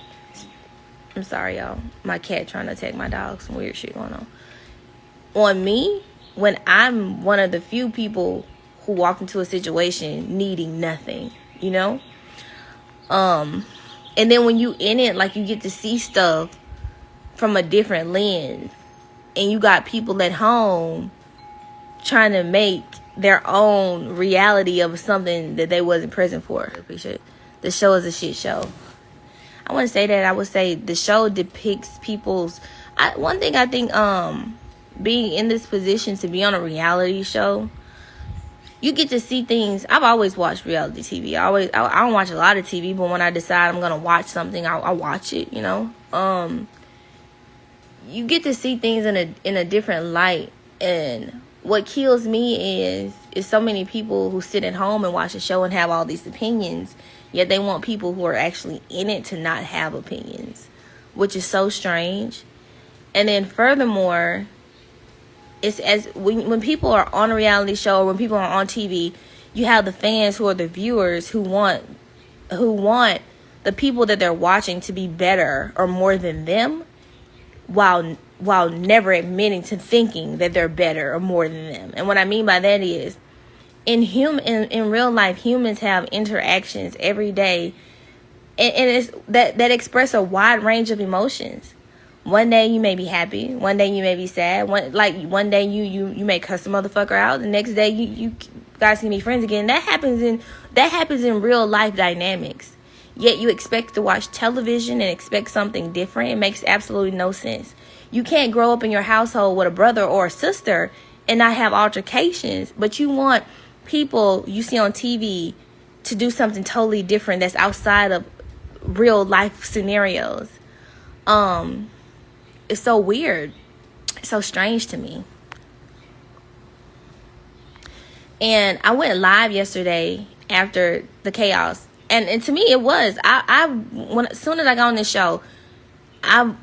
I'm sorry, y'all. My cat trying to attack my dog. Some weird shit going on me when I'm one of the few people who walked into a situation needing nothing, and then when you in it, like, you get to see stuff from a different lens, and you got people at home trying to make their own reality of something that they wasn't present for. I appreciate it. The show is a shit show. I want to say that. I would say the show depicts people's. One thing I think, being in this position to be on a reality show, you get to see things. I've always watched reality TV. I don't watch a lot of TV, but when I decide I'm gonna watch something, I'll watch it. You get to see things in a different light, and what kills me is so many people who sit at home and watch a show and have all these opinions, yet they want people who are actually in it to not have opinions, which is so strange. And then furthermore, it's as when people are on a reality show or when people are on TV, you have the fans who are the viewers who want the people that they're watching to be better or more than them, while never admitting to thinking that they're better or more than them. And what I mean by that is, in real life, humans have interactions every day, and it's that express a wide range of emotions. One day you may be happy, one day you may be sad, one day you may cuss a motherfucker out, the next day you guys can be friends again. That happens in real life dynamics. Yet you expect to watch television and expect something different. It makes absolutely no sense. You can't grow up in your household with a brother or a sister and not have altercations, but you want people you see on TV to do something totally different that's outside of real life scenarios. It's so weird. It's so strange to me. And I went live yesterday after the chaos. And to me, it was. As soon as I got on this show, I'm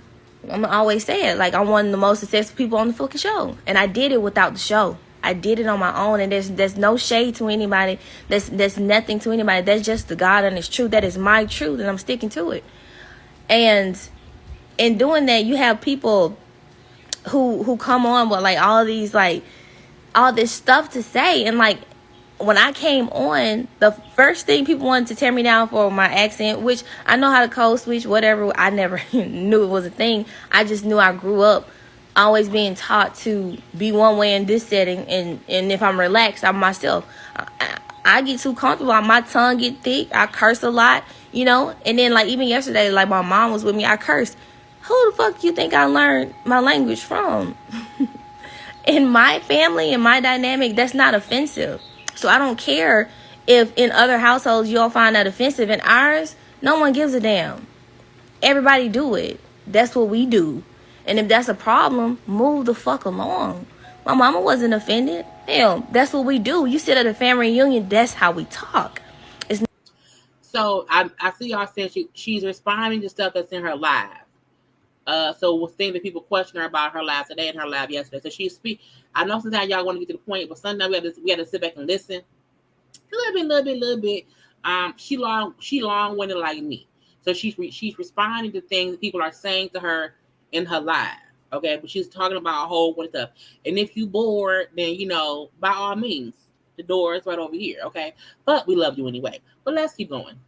always say it. Like, I'm one of the most successful people on the fucking show. And I did it without the show. I did it on my own. And there's no shade to anybody. There's nothing to anybody. That's just the God and His truth. That is my truth. And I'm sticking to it. And in doing that, you have people who come on with like all these like all this stuff to say. And like when I came on, the first thing people wanted to tear me down for my accent, which I know how to code switch, whatever. I never knew it was a thing. I just knew I grew up always being taught to be one way in this setting, and if I'm relaxed, I'm myself. I get too comfortable, my tongue get thick, I curse a lot, you know. And then like even yesterday, like my mom was with me, I cursed. Who the fuck you think I learned my language from? In my family, in my dynamic, that's not offensive. So I don't care if in other households you'll find that offensive. In ours, no one gives a damn. Everybody do it. That's what we do. And if that's a problem, move the fuck along. My mama wasn't offended. Hell, that's what we do. You sit at a family reunion, that's how we talk. So I see y'all saying she's responding to stuff that's in her live. So we'll think that people question her about her live today and her live yesterday. So she speak. I know sometimes y'all want to get to the point, but sometimes we have to sit back and listen. A little bit. She long-winded like me. So she's responding to things people are saying to her in her live. Okay, but she's talking about a whole bunch of stuff. And if you bored, then by all means, the door is right over here. Okay, but we love you anyway. But let's keep going.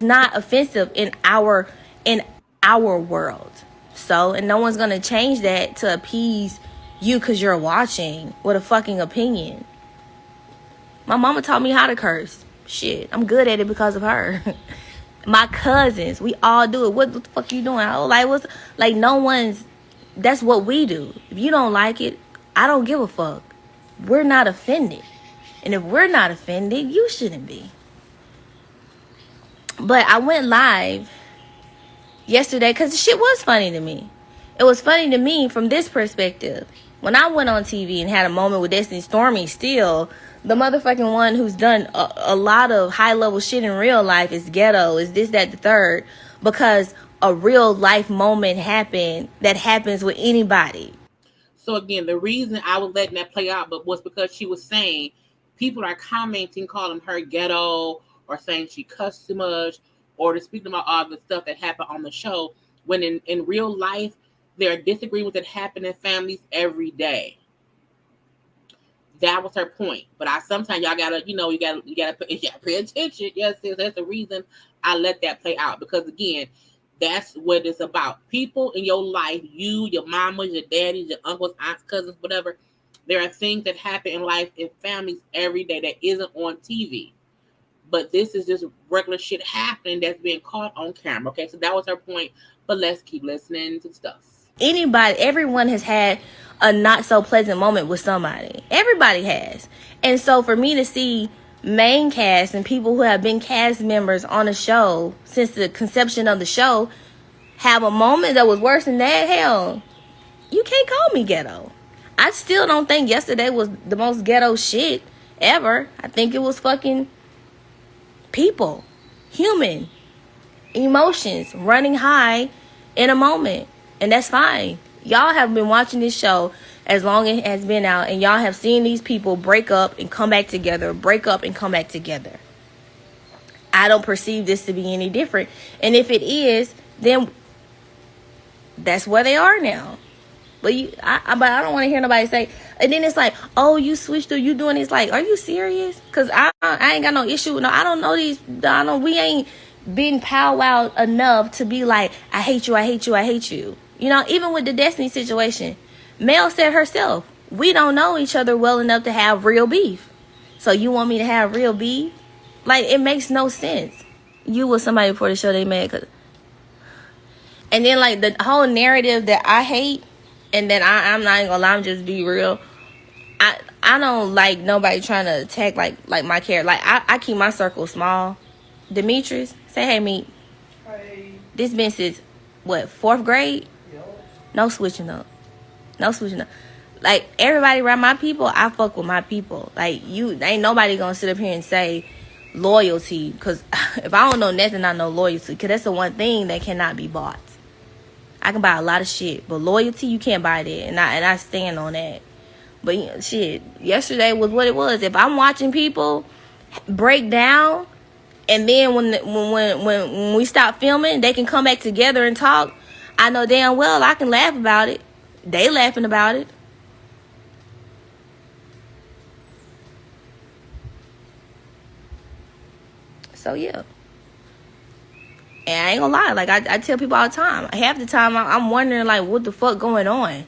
Not offensive in our world. So, and no one's gonna change that to appease you because you're watching with a fucking opinion. My mama taught me how to curse. Shit, I'm good at it because of her. My cousins, we all do it. What the fuck you doing? No one's. That's what we do. If you don't like it, I don't give a fuck. We're not offended, and if we're not offended, you shouldn't be. But I went live yesterday because the shit was funny to me. It was funny to me from this perspective. When I went on TV and had a moment with Destiny Stormi, still the motherfucking one who's done a lot of high level shit in real life is ghetto, is this, that, the third, because a real life moment happened that happens with anybody. So again, the reason I was letting that play out, but was because she was saying people are commenting, calling her ghetto, or saying she cussed too much, or to speak about all the stuff that happened on the show, when in real life, there are disagreements that happen in families every day. That was her point. But sometimes y'all gotta, you gotta pay attention. Yes, that's the reason I let that play out. Because again, that's what it's about. People in your life, you, your mamas, your daddies, your uncles, aunts, cousins, whatever. There are things that happen in life in families every day that isn't on TV. But this is just regular shit happening that's being caught on camera. Okay, so that was her point. But let's keep listening to stuff. Everyone has had a not so pleasant moment with somebody. Everybody has. And so for me to see main cast and people who have been cast members on a show since the conception of the show have a moment that was worse than that, hell, you can't call me ghetto. I still don't think yesterday was the most ghetto shit ever. I think it was fucking people, human emotions running high in a moment. And that's fine. Y'all have been watching this show as long as it has been out, and y'all have seen these people break up and come back together, break up and come back together. I don't perceive this to be any different. And if it is, then that's where they are now. But I don't want to hear nobody say, and then it's like, oh, you switched or you doing this. Like, are you serious? Because I ain't got no issue. No, I don't know these. We ain't been powwowed enough to be like, I hate you, I hate you, I hate you. Even with the Destiny situation, Mel said herself, we don't know each other well enough to have real beef. So you want me to have real beef? Like, it makes no sense. You was somebody before the show they mad. And then, like, the whole narrative that I hate, and then I'm not even gonna lie, I'm just be real. I don't like nobody trying to attack, like my character. Like, I keep my circle small. Demetrius, say hey, meet. Hey. This been since, what, 4th grade? Yep. No switching up. Like, everybody around my people, I fuck with my people. Like, ain't nobody gonna sit up here and say loyalty. Because if I don't know nothing, I know loyalty. Because that's the one thing that cannot be bought. I can buy a lot of shit, but loyalty, you can't buy that. And I stand on that. But, shit, yesterday was what it was. If I'm watching people break down And then when we stop filming, they can come back together and talk. I know damn well I can laugh about it. They laughing about it. So yeah. And I ain't gonna lie, like I tell people all the time. Half the time I'm wondering like what the fuck going on.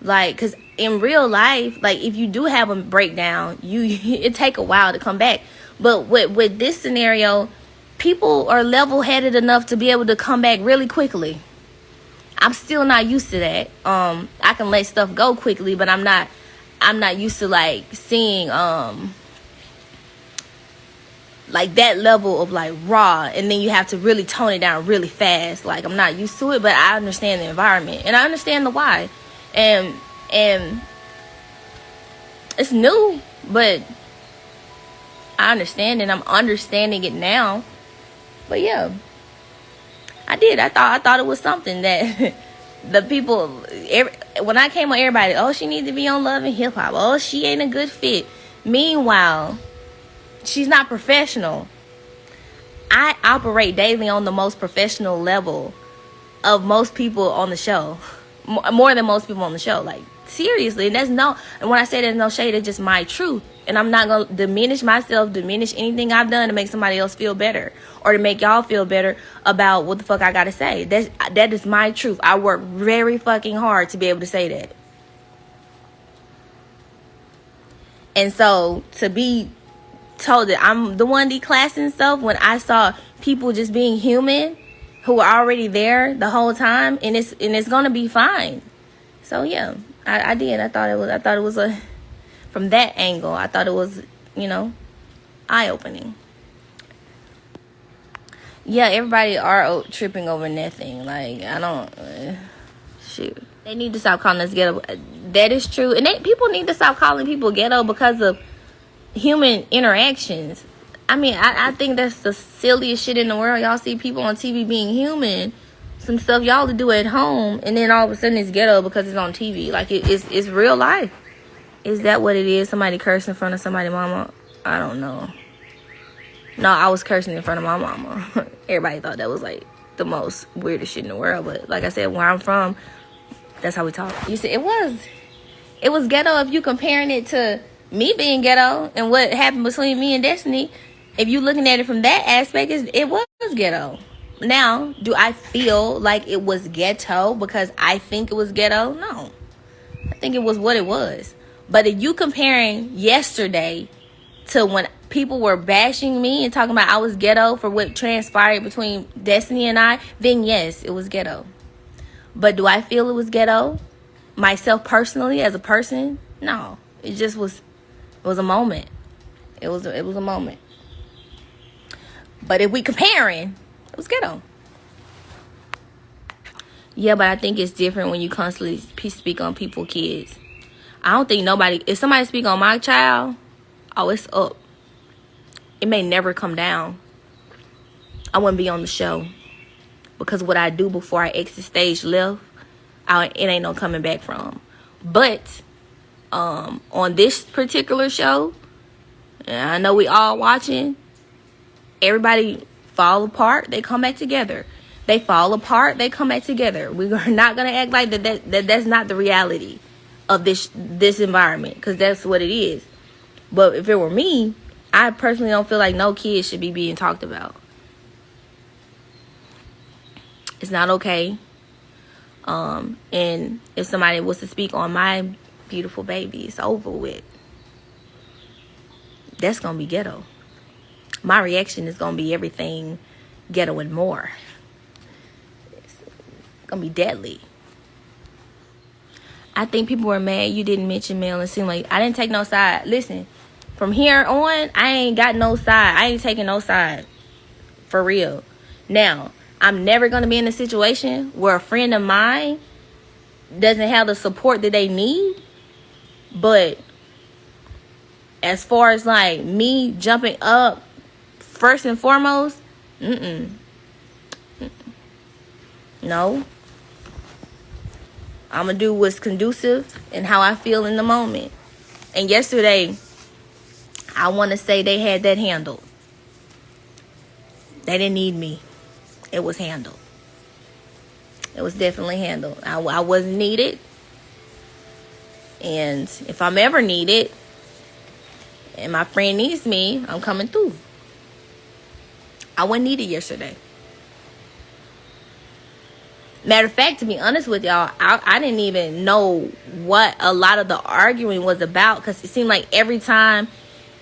Like, cause in real life, like if you do have a breakdown, it take a while to come back. But with this scenario, people are level-headed enough to be able to come back really quickly. I'm still not used to that. I can let stuff go quickly, but I'm not used to like seeing like that level of like raw, and then you have to really tone it down really fast. Like I'm not used to it, but I understand the environment and I understand the why. And it's new, but I understand, and I'm understanding it now. But yeah, I did. I thought it was something that the people, when I came on, everybody, oh, she needs to be on Love and Hip Hop. Oh, she ain't a good fit. Meanwhile, she's not professional. I operate daily on the most professional level of most people on the show. More than most people on the show. Like, seriously. And when I say there's no shade, it's just my truth. And I'm not going to diminish myself, diminish anything I've done to make somebody else feel better. Or to make y'all feel better about what the fuck I got to say. That is my truth. I work very fucking hard to be able to say that. And so, to be told that I'm the one declassing stuff when I saw people just being human who were already there the whole time, and it's gonna be fine. So yeah, I did. I thought it was from that angle. I thought it was, eye opening. Yeah, everybody are tripping over nothing. Like I don't shoot. They need to stop calling us ghetto. That is true, and people need to stop calling people ghetto because of human interactions. I mean, I think that's the silliest shit in the world. Y'all see people on TV being human, some stuff y'all to do at home, and then all of a sudden it's ghetto because it's on TV. Like it's real life. Is that what it is? Somebody cursing in front of somebody's mama? I don't know. No, I was cursing in front of my mama. Everybody thought that was like the most weirdest shit in the world. But like I said, where I'm from, that's how we talk. You see, it was ghetto if you comparing it to me being ghetto and what happened between me and Destiny. If you looking at it from that aspect, it was ghetto. Now, do I feel like it was ghetto because I think it was ghetto? No. I think it was what it was. But if you comparing yesterday to when people were bashing me and talking about I was ghetto for what transpired between Destiny and I, then yes, it was ghetto. But do I feel it was ghetto myself personally as a person? No. It just was, it was a moment. It was a moment. But if we comparing, it was ghetto. Yeah, but I think it's different when you constantly speak on people's kids. I don't think nobody, if somebody speak on my child, oh, it's up. It may never come down. I wouldn't be on the show. Because what I do before I exit stage left, it ain't no coming back from. But on this particular show, and I know we all watching, everybody fall apart, they come back together. They fall apart, they come back together. We're not going to act like that's not the reality of this environment, because that's what it is. But if it were me, I personally don't feel like no kids should be being talked about. It's not okay. And if somebody was to speak on my beautiful baby, it's over with. That's going to be ghetto. My reaction is going to be everything ghetto and more. It's going to be deadly. I think people were mad you didn't mention male and seem like I didn't take no side. Listen, from here on, I ain't got no side. I ain't taking no side. For real. Now, I'm never going to be in a situation where a friend of mine doesn't have the support that they need. But as far as like me jumping up first and foremost, no. I'm going to do what's conducive and how I feel in the moment. And yesterday, I want to say they had that handled. They didn't need me. It was handled. It was definitely handled. I wasn't needed. And if I'm ever needed and my friend needs me, I'm coming through. I wasn't needed yesterday. Matter of fact, to be honest with y'all, I didn't even know what a lot of the arguing was about, because it seemed like every time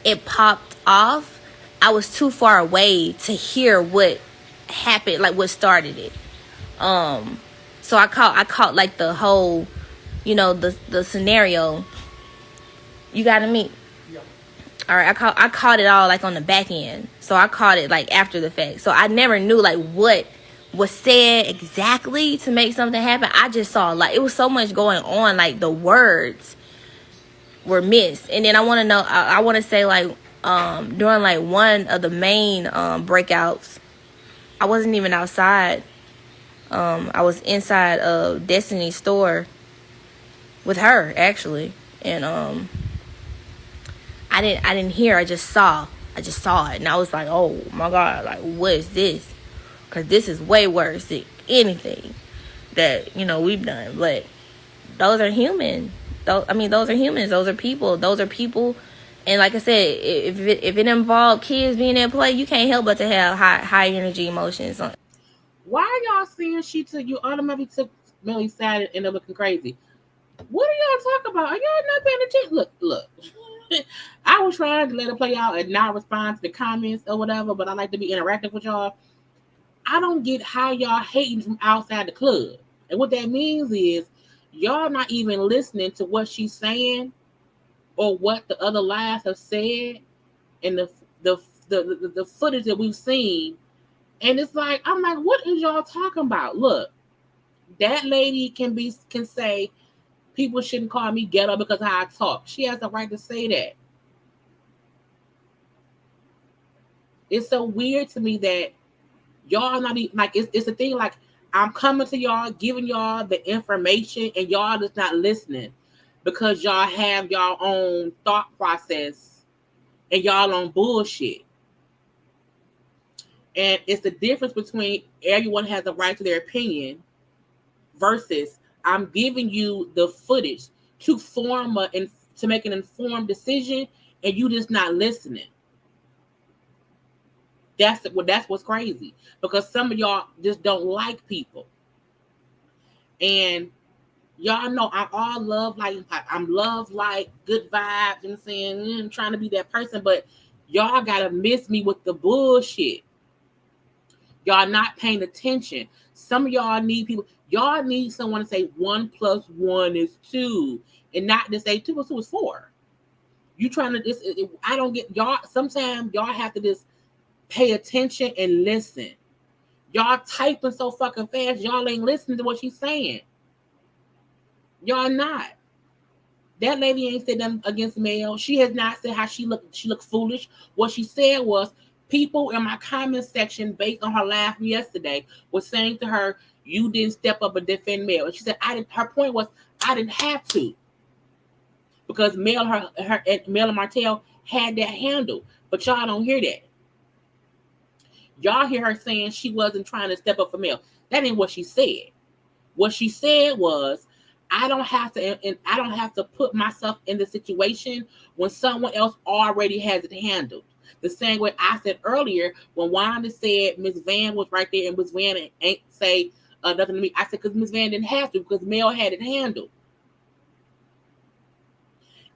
it popped off, I was too far away to hear what happened, like what started it. So I caught like the whole, the scenario. You got me? Yeah. All right, I caught it all like on the back end. So I caught it like after the fact. So I never knew like what was said exactly to make something happen. I just saw like it was so much going on, like the words were missed. And then I want to know, I want to say like during like one of the main breakouts, I wasn't even outside. I was inside of Destiny's store with her actually, and I didn't hear. I just saw it, and I was like, oh my God, like what is this? Because this is way worse than anything that we've done. But those are human. Those are humans. Those are people. And like I said, if it involved kids being at play, you can't help but to have high energy emotions. Why are y'all saying she took you automatically took Millie's side and ended up looking crazy? What are y'all talking about? Are y'all not paying attention? Look. I was trying to let it play out and not respond to the comments or whatever, but I like to be interactive with y'all. I don't get how y'all hating from outside the club. And what that means is y'all not even listening to what she's saying or what the other lives have said and the footage that we've seen. And it's like, I'm like, what is y'all talking about? Look, that lady can say people shouldn't call me ghetto because of how I talk. She has the right to say that. It's so weird to me that y'all not even, like, it's a thing like I'm coming to y'all, giving y'all the information, and y'all just not listening because y'all have y'all own thought process and y'all on bullshit. And it's the difference between everyone has a right to their opinion versus I'm giving you the footage to to make an informed decision, and you just not listening. That's what's crazy, because some of y'all just don't like people, and y'all know I'm love like good vibes. You know what I'm saying? I'm trying to be that person, but y'all gotta miss me with the bullshit. Y'all not paying attention. Some of y'all need people. Y'all need someone to say 1 + 1 is 2, and not to say 2 + 2 is 4. You trying to just? I don't get y'all. Sometimes y'all have to just pay attention and listen. Y'all typing so fucking fast, y'all ain't listening to what she's saying. Y'all not. That lady ain't said nothing against Mel. She has not said how she looked. She looked foolish. What she said was, people in my comment section, based on her laugh yesterday, was saying to her, "You didn't step up and defend Mel." And she said, "I didn't." Her point was, "I didn't have to, because Mel, Mel and Martell had that handle." But y'all don't hear that. Y'all hear her saying she wasn't trying to step up for Mel. That ain't what she said. What she said was, I don't have to put myself in the situation when someone else already has it handled. The same way I said earlier when Wanda said Miss Van was right there and Miss Van ain't say nothing to me. I said because Miss Van didn't have to, because Mel had it handled.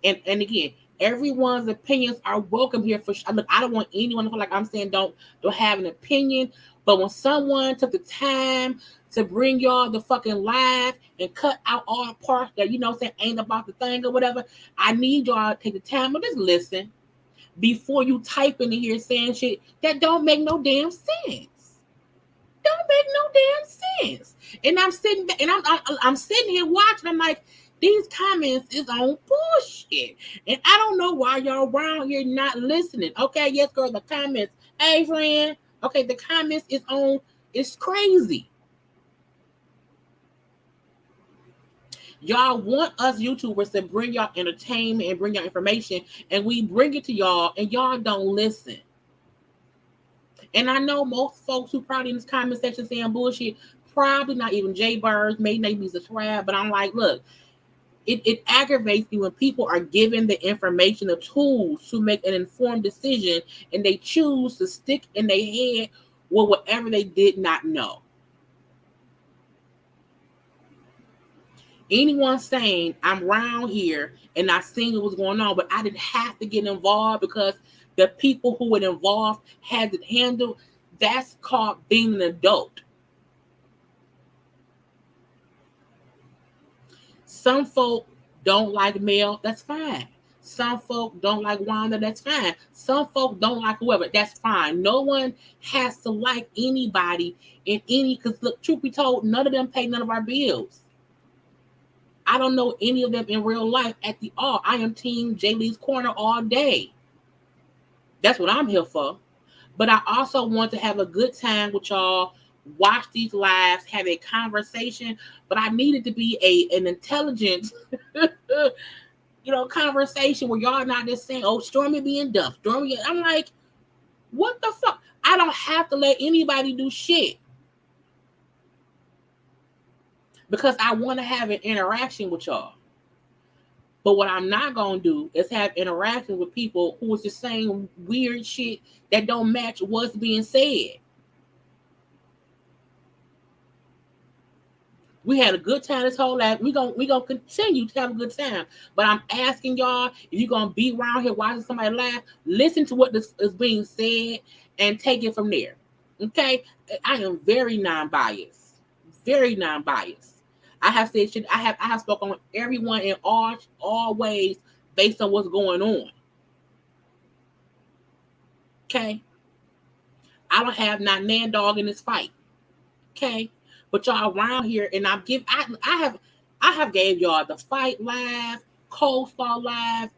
And again, everyone's opinions are welcome here. Look, I don't want anyone to feel like I'm saying don't have an opinion. But when someone took the time to bring y'all the fucking live and cut out all the parts that saying ain't about the thing or whatever, I need y'all to take the time to just listen before you type in here saying shit that don't make no damn sense. Don't make no damn sense. And I'm sitting back, and I'm sitting here watching. I'm like, these comments is on bullshit. And I don't know why y'all around here not listening. Okay, yes, girl, the comments. Hey, friend. Okay, the comments is on. It's crazy. Y'all want us YouTubers to bring y'all entertainment and bring y'all information, and we bring it to y'all, and y'all don't listen. And I know most folks who probably in this comment section saying bullshit, probably not even JayBirds, maybe they be subscribed, but I'm like, look, it aggravates me when people are given the information, the tools to make an informed decision, and they choose to stick in their head with whatever they did not know. Anyone saying I'm around here and I seen what was going on, but I didn't have to get involved because the people who were involved had it handled, that's called being an adult. Some folk don't like Mel, that's fine. Some folk don't like Wanda, that's fine. Some folk don't like whoever, that's fine. No one has to like anybody in any, because look, truth be told, none of them pay none of our bills. I don't know any of them in real life at the all. I am team JayLeesCorner all day. That's what I'm here for. But I also want to have a good time with y'all, watch these lives, have a conversation. But I need it to be an intelligent, conversation where y'all not just saying, oh, Stormi being dumb. Stormi, I'm like, what the fuck? I don't have to let anybody do shit. Because I want to have an interaction with y'all. But what I'm not going to do is have interaction with people who is just saying weird shit that don't match what's being said. We had a good time this whole life. We're gonna continue to have a good time. But I'm asking y'all, if you're going to be around here watching somebody laugh, listen to what this is being said and take it from there. Okay? I am very non-biased. Very non-biased. I have said shit. I have spoken with everyone in all ways based on what's going on. Okay, I don't have not nan dog in this fight. Okay, but y'all around here, and I have gave y'all the fight live, Coleslaw live,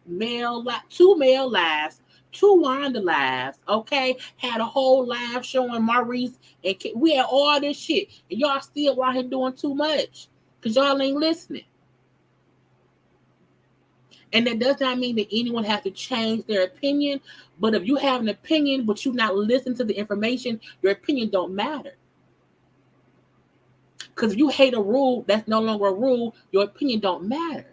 two male lives, two Wanda lives. Okay, had a whole live showing Maurice, and we had all this shit, and y'all still around here doing too much. Because y'all ain't listening. And that does not mean that anyone has to change their opinion. But if you have an opinion, but you not listen to the information, your opinion don't matter. Because if you hate a rule, that's no longer a rule, your opinion don't matter.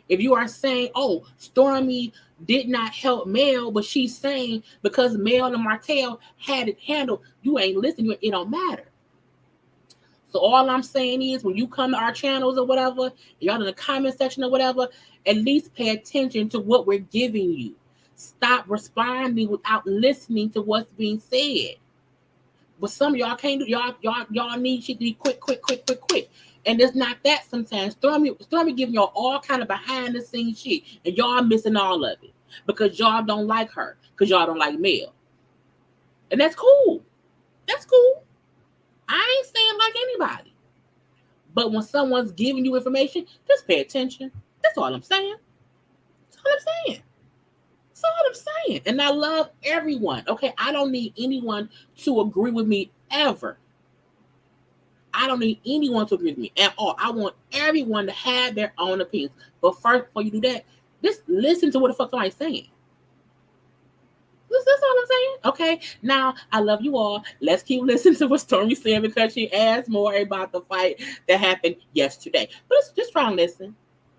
If you are saying, oh, Stormi did not help Mel, but she's saying because Mel and Martell had it handled, you ain't listening, it don't matter. So all I'm saying is when you come to our channels or whatever, y'all in the comment section or whatever, at least pay attention to what we're giving you. Stop responding without listening to what's being said. But some of y'all can't do, y'all need shit to be quick. And it's not that sometimes. Stormi giving y'all all kind of behind the scenes shit, and y'all missing all of it because y'all don't like her, because y'all don't like Mel. And that's cool. That's cool. I ain't saying like anybody. But when someone's giving you information, just pay attention. That's all I'm saying. That's all I'm saying. That's all I'm saying. And I love everyone. Okay, I don't need anyone to agree with me ever. I don't need anyone to agree with me at all. I want everyone to have their own opinions. But first, before you do that, just listen to what the fuck somebody's saying. That's all I'm saying. Okay, now I love you all. Let's keep listening to what Stormi said because she asked more about the fight that happened yesterday. But just try and listen.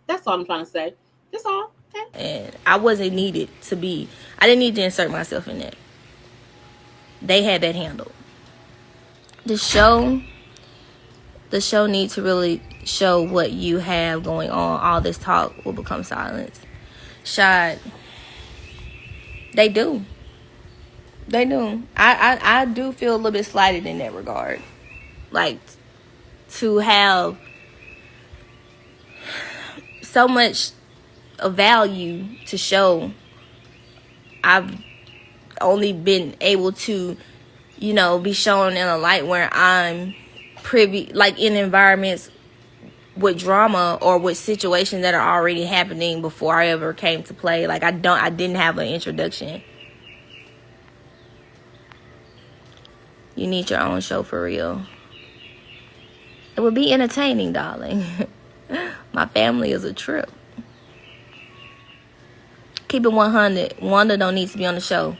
That's all I'm trying to say. That's all. Okay. And I wasn't needed to be. I didn't need to insert myself in that. They had that handled. The show needs to really show what you have going on. All this talk will become silence. Shad, they do. They do. I do feel a little bit slighted in that regard. Like, to have so much of value to show, I've only been able to, be shown in a light where I'm privy, like in environments with drama or with situations that are already happening before I ever came to play. Like, I didn't have an introduction. You need your own show for real. It would be entertaining, darling. My family is a trip. Keep it 100. Wanda don't need to be on the show.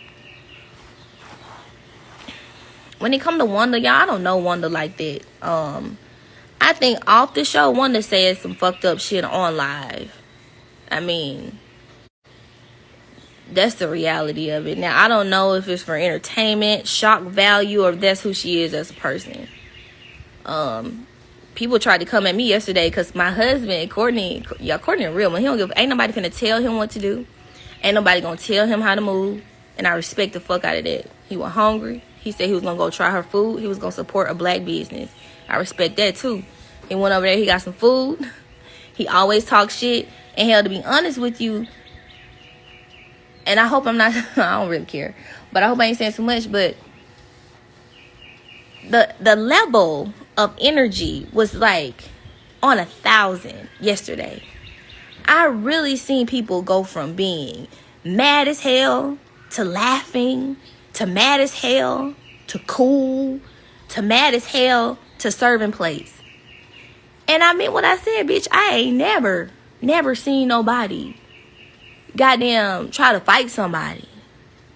when it come to Wanda, y'all, I don't know Wanda like that. I think off the show, Wanda said some fucked up shit on live. I mean, that's the reality of it. Now, I don't know if it's for entertainment, shock value, or if that's who she is as a person. People tried to come at me yesterday because my husband, Courtney a real one. Ain't nobody finna tell him what to do. Ain't nobody gonna tell him how to move. And I respect the fuck out of that. He was hungry. He said he was gonna go try her food. He was gonna support a black business. I respect that too. He went over there, he got some food. He always talks shit. And hell, to be honest with you, and I hope I'm not, I don't really care, but I hope I ain't saying too much, but the level of energy was like on 1,000 yesterday. I really seen people go from being mad as hell to laughing to mad as hell to cool to mad as hell to serving plates. And I meant what I said, bitch. I ain't never seen nobody goddamn try to fight somebody.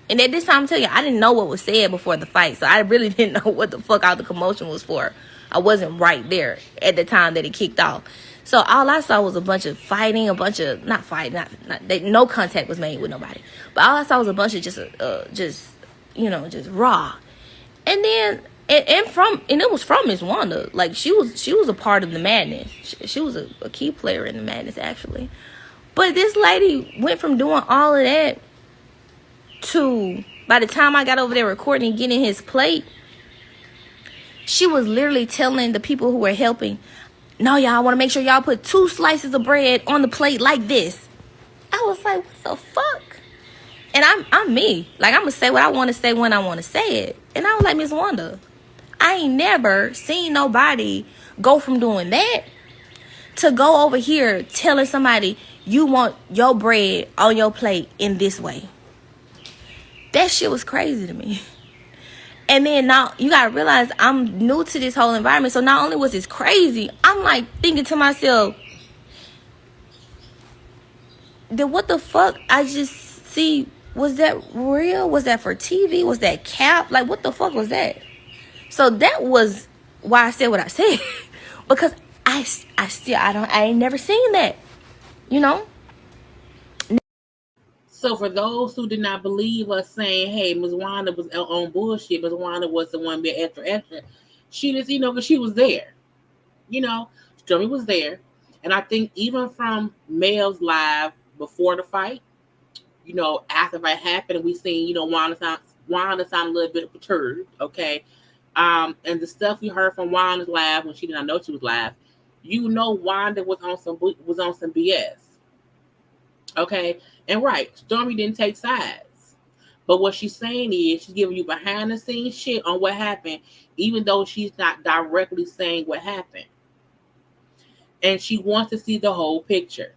And at this time, I'm telling you, I didn't know what was said before the fight. So I really didn't know what the fuck all the commotion was for. I wasn't right there at the time that it kicked off. So all I saw was a bunch of fighting, a bunch of, not fighting, no contact was made with nobody. But all I saw was a bunch of just raw. And then, and it was from Miss Wanda. Like, she was a part of the madness. She was a key player in the madness, actually. But this lady went from doing all of that to, by the time I got over there recording and getting his plate, she was literally telling the people who were helping, no, y'all, I want to make sure y'all put 2 slices of bread on the plate like this. I was like, what the fuck? And I'm me. Like, I'm going to say what I want to say when I want to say it. And I was like, Miss Wanda, I ain't never seen nobody go from doing that to go over here telling somebody you want your bread on your plate in this way. That shit was crazy to me. And then now you gotta realize I'm new to this whole environment. So not only was this crazy, I'm like thinking to myself, then what the fuck I just see, was that real? Was that for TV? Was that cap? Like, what the fuck was that? So that was why I said what I said. Because I ain't never seen that, you know? So for those who did not believe us saying, hey, Ms. Wanda was on bullshit, Ms. Wanda was the one being extra, she just, because she was there. Stormi was there. And I think even from Mel's live before the fight, after the fight happened, and we seen, Wanda sound a little bit perturbed, okay? And the stuff we heard from Wanda's live when she did not know she was live, Wanda was on some BS. Okay, and right, Stormi didn't take sides. But what she's saying is she's giving you behind the scenes shit on what happened, even though she's not directly saying what happened. And she wants to see the whole picture.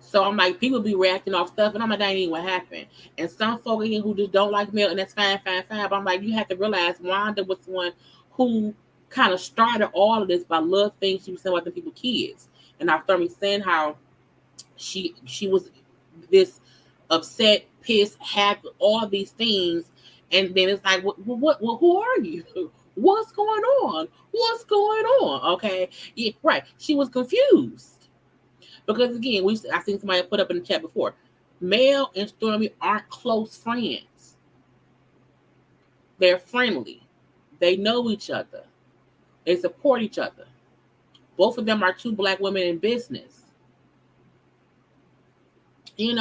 So I'm like, people be reacting off stuff, and I'm like, that ain't even what happened. And some folk here who just don't like Mel, and that's fine. But I'm like, you have to realize Wanda was the one who kind of started all of this by little things she was saying about the people's kids. And now Stormi saying how she was this upset, pissed, happy, all these things. And then it's like, what who are you? What's going on? Okay. Yeah, right. She was confused. Because again, I seen somebody put up in the chat before. Mel and Stormi aren't close friends. They're friendly. They know each other. They support each other. Both of them are 2 black women in business. And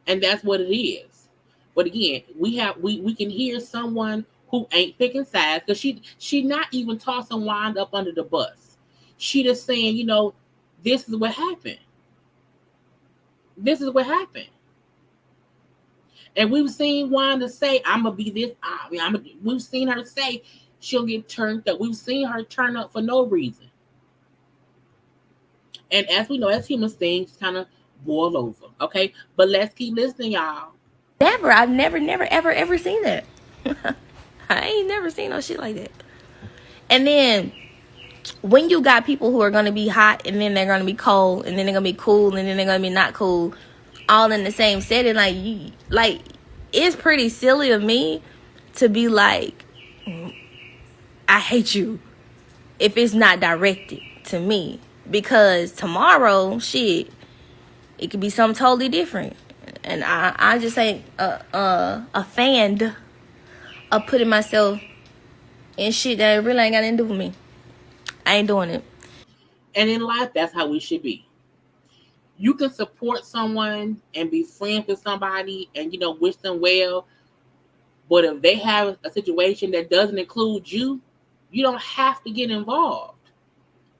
that's what it is. But again, we can hear someone who ain't picking sides, because she not even tossing Wanda up under the bus. She just saying, this is what happened. This is what happened. And we've seen Wanda say, I'm going to be this. We've seen her say she'll get turned up. We've seen her turn up for no reason. And as we know, as humans, things kind of boil over. Okay? But let's keep listening, y'all. I've never, ever seen that. I ain't never seen no shit like that. And then when you got people who are going to be hot, and then they're going to be cold, and then they're going to be cool, and then they're going to be not cool, all in the same setting, it's pretty silly of me to be like, I hate you, if it's not directed to me. Because tomorrow, shit, it could be something totally different. And I just ain't a fan of putting myself in shit that really ain't got nothing to do with me. I ain't doing it. And in life, that's how we should be. You can support someone and be friends with somebody and, wish them well. But if they have a situation that doesn't include you, you don't have to get involved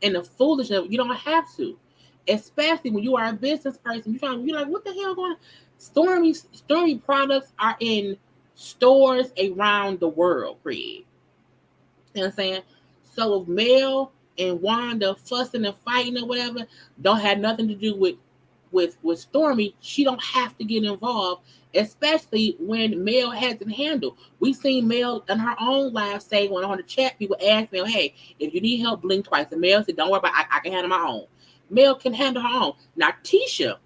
in the foolishness. You don't have to. Especially when you are a business person. You're like, what the hell going on? Stormi products are in stores around the world, Craig. You know what I'm saying? So if Mel and Wanda fussing and fighting or whatever don't have nothing to do with Stormi, she don't have to get involved, especially when Mel hasn't handled. We've seen Mel in her own live say when on the chat, people ask Mel, hey, if you need help, blink twice. And Mel said, don't worry about it, I can handle my own. Mel can handle her own. Now Tisha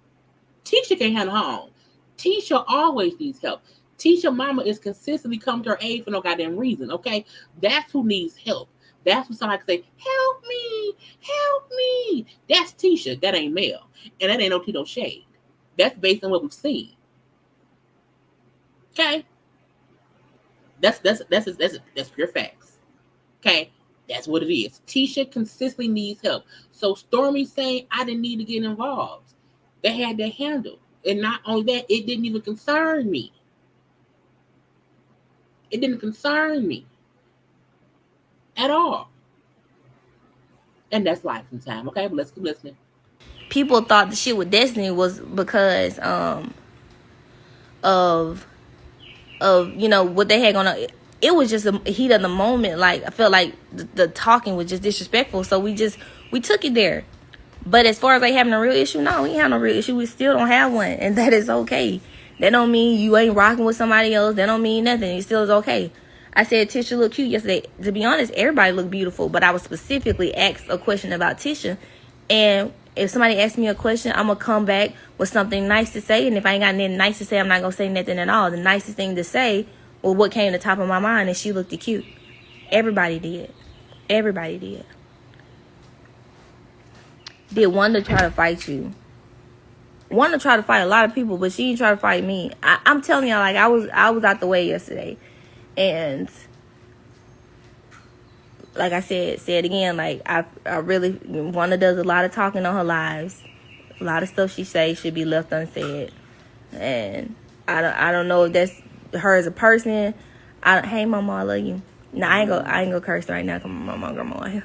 can handle her own. Tisha always needs help. Tisha mama is consistently coming to her aid for no goddamn reason, okay? That's who needs help. That's when somebody can say, help me. That's Tisha. That ain't Mel. And that ain't no Tito shade. That's based on what we've seen. Okay? That's pure facts. Okay? That's what it is. Tisha consistently needs help. So Stormi saying, I didn't need to get involved. They had to handle. And not only that, it didn't even concern me. It didn't concern me at all. And that's life sometimes. Okay, but let's keep listening. People thought the shit with Destiny was because of what they had going on. It was just a heat of the moment. Like, I felt like the talking was just disrespectful, so we took it there. But as far as like having a real issue, no, we ain't have no real issue. We still don't have one, and that is okay. That don't mean you ain't rocking with somebody else. That don't mean nothing. It still is okay. I said Tisha looked cute yesterday. To be honest, everybody looked beautiful, but I was specifically asked a question about Tisha, and if somebody asks me a question, I'm gonna come back with something nice to say. And if I ain't got nothing nice to say, I'm not gonna say nothing at all. The nicest thing to say was what came to the top of my mind, and she looked cute. Everybody did. Everybody did. Did Wanda try to fight you? Wanda tried to fight a lot of people, but she didn't try to fight me. I'm telling y'all, like I was out the way yesterday, and like I said again, like I really, Wanda does a lot of talking on her lives. A lot of stuff she says should be left unsaid, and I don't know if that's her as a person. Hey mama, I love you. No, I ain't gonna curse right now. Come on, mama, grandma.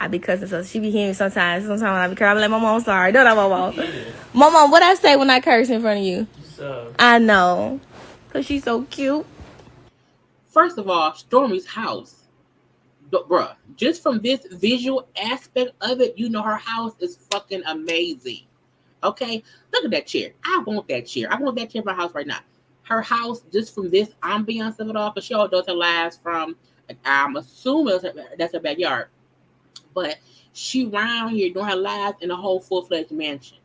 I be cussing, so she be hearing me sometimes. Sometimes when I be cursing, I'm like, Mama, I'm sorry. Don't know, Mama. Mama, what I say when I curse in front of you? So. I know. Because she's so cute. First of all, Stormi's house. Bruh, just from this visual aspect of it, her house is fucking amazing. Okay? Look at that chair. I want that chair. I want that chair in my house right now. Her house, just from this ambiance of it all, because she all does her lives from, I'm assuming that's her backyard. But she around here doing her lives in a whole full-fledged mansion.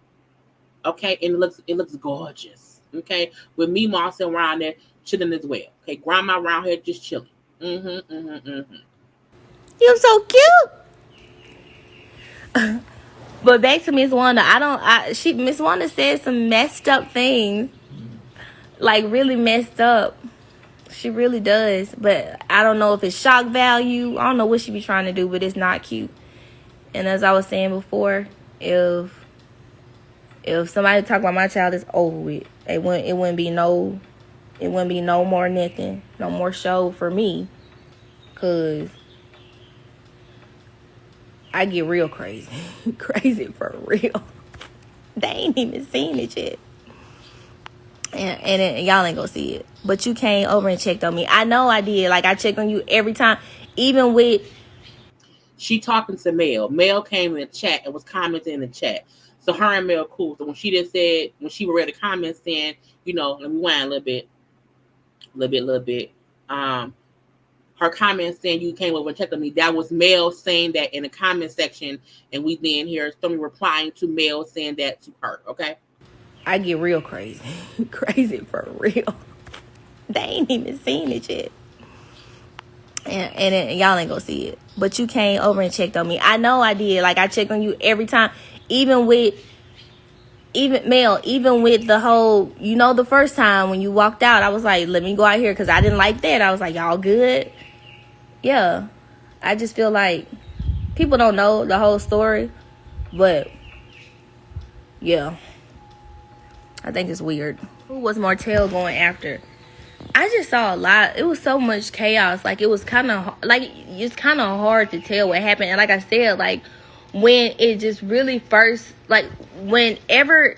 Okay, and it looks gorgeous. Okay, with me, mom sitting around there chilling as well. Okay, grandma around here just chilling. You're so cute. But back to Miss Wanda, Miss Wanda said some messed up things, like really messed up. She really does, but I don't know if it's shock value. I don't know what she be trying to do, but it's not cute. And as I was saying before, if somebody talk about my child, it's over with. It wouldn't be no more nothing, no more show for me, cause I get real crazy, crazy for real. They ain't even seen it yet. And y'all ain't gonna see it. But you came over and checked on me. I know I did. Like, I check on you every time. Even with... She talking to Mel. Mel came in the chat and was commenting in the chat. So her and Mel cool. So when she just said... When she read the comments saying, let me whine a little bit. Her comments saying you came over and checked on me. That was Mel saying that in the comment section. And we then hear Stormi replying to Mel saying that to her. Okay? I get real crazy. Crazy for real. They ain't even seen it yet. And y'all ain't gonna see it. But you came over and checked on me. I know I did. Like, I check on you every time. Even with the whole, the first time when you walked out, I was like, let me go out here because I didn't like that. I was like, y'all good? Yeah. I just feel like people don't know the whole story. But, yeah. I think it's weird. Who was Martell going after? I just saw a lot. It was so much chaos. Like, it was kind of, like, it's kind of hard to tell what happened. And like I said, like, when it just really first, like, whatever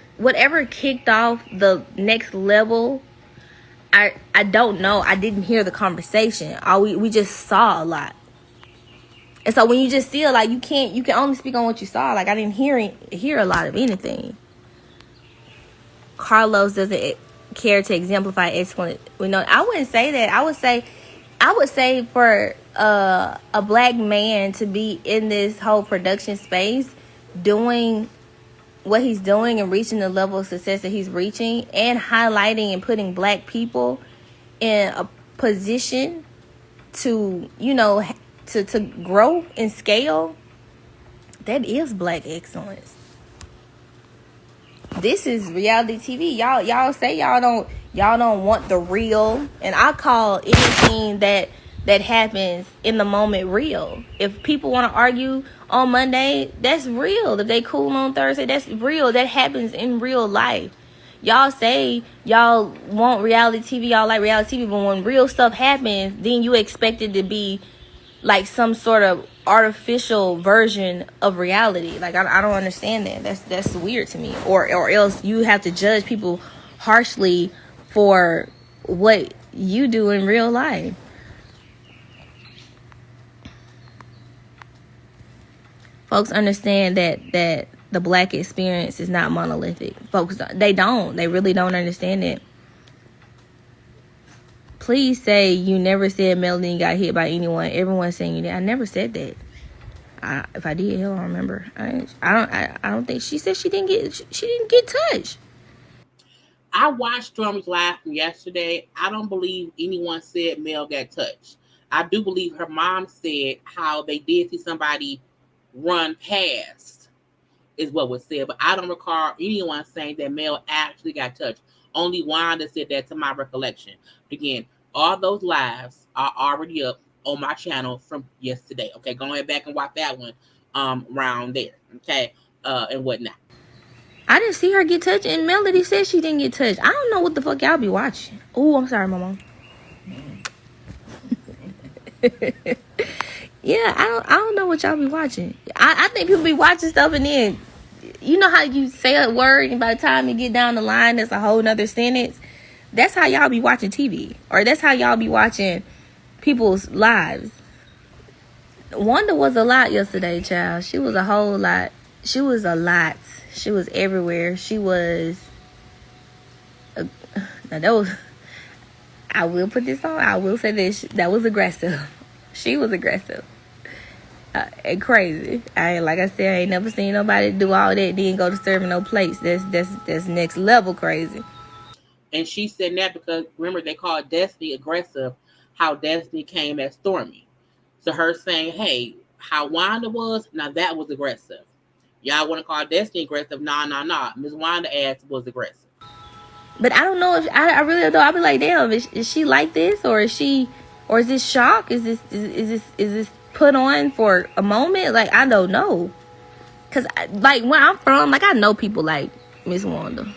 kicked off the next level, I don't know. I didn't hear the conversation. We just saw a lot. And so when you just see it, like, you can only speak on what you saw. Like, I didn't hear a lot of anything. Carlos doesn't care to exemplify excellence. I wouldn't say that. I would say for a black man to be in this whole production space, doing what he's doing and reaching the level of success that he's reaching, and highlighting and putting black people in a position to to grow and scale, that is black excellence. This is reality TV. Y'all say y'all don't want the real, and I call anything that happens in the moment real. If people want to argue on Monday, that's real. If they cool on Thursday, that's real. That happens in real life. Y'all say y'all want reality TV, y'all like reality TV, but when real stuff happens, then you expect it to be like some sort of artificial version of reality. Like, I don't understand that. That's weird to me. Or else you have to judge people harshly for what you do in real life. Folks understand that the black experience is not monolithic. Folks, they really don't understand it. Please say you never said Melanie got hit by anyone. Everyone's saying you did. I never said that. If I did, hell, I don't remember. I don't think she said she didn't get touched. I watched Stormi's live from yesterday. I don't believe anyone said Mel got touched. I do believe her mom said how they did see somebody run past, is what was said. But I don't recall anyone saying that Mel actually got touched. Only Wanda said that, to my recollection. Again, all those lives are already up on my channel from yesterday. Okay, go ahead back and watch that one around there. Okay, and whatnot. I didn't see her get touched, and Melody said she didn't get touched. I don't know what the fuck y'all be watching. Oh, I'm sorry, Mama. Yeah, I don't know what y'all be watching. I think people be watching stuff, and then you know how you say a word, and by the time you get down the line, that's a whole nother sentence. That's how y'all be watching TV, or that's how y'all be watching people's lives. Wanda was a lot yesterday, child. She was a whole lot. She was a lot. She was everywhere. She was. Now that was. I will put this on. I will say this. That was aggressive. She was aggressive. And crazy. Like I said, I ain't never seen nobody do all that, then go to serving no plates. That's next level crazy. And she said that because, remember, they called Destiny aggressive, how Destiny came at Stormi. So her saying, hey, how Wanda was, now that was aggressive. Y'all want to call Destiny aggressive? Nah. Miss Wanda ass was aggressive. But I don't know if, I really don't know. I'll be like, damn, is she like this? Or is this shock? Is this put on for a moment? Like, I don't know. Because, like, where I'm from, like, I know people like Miss Wanda.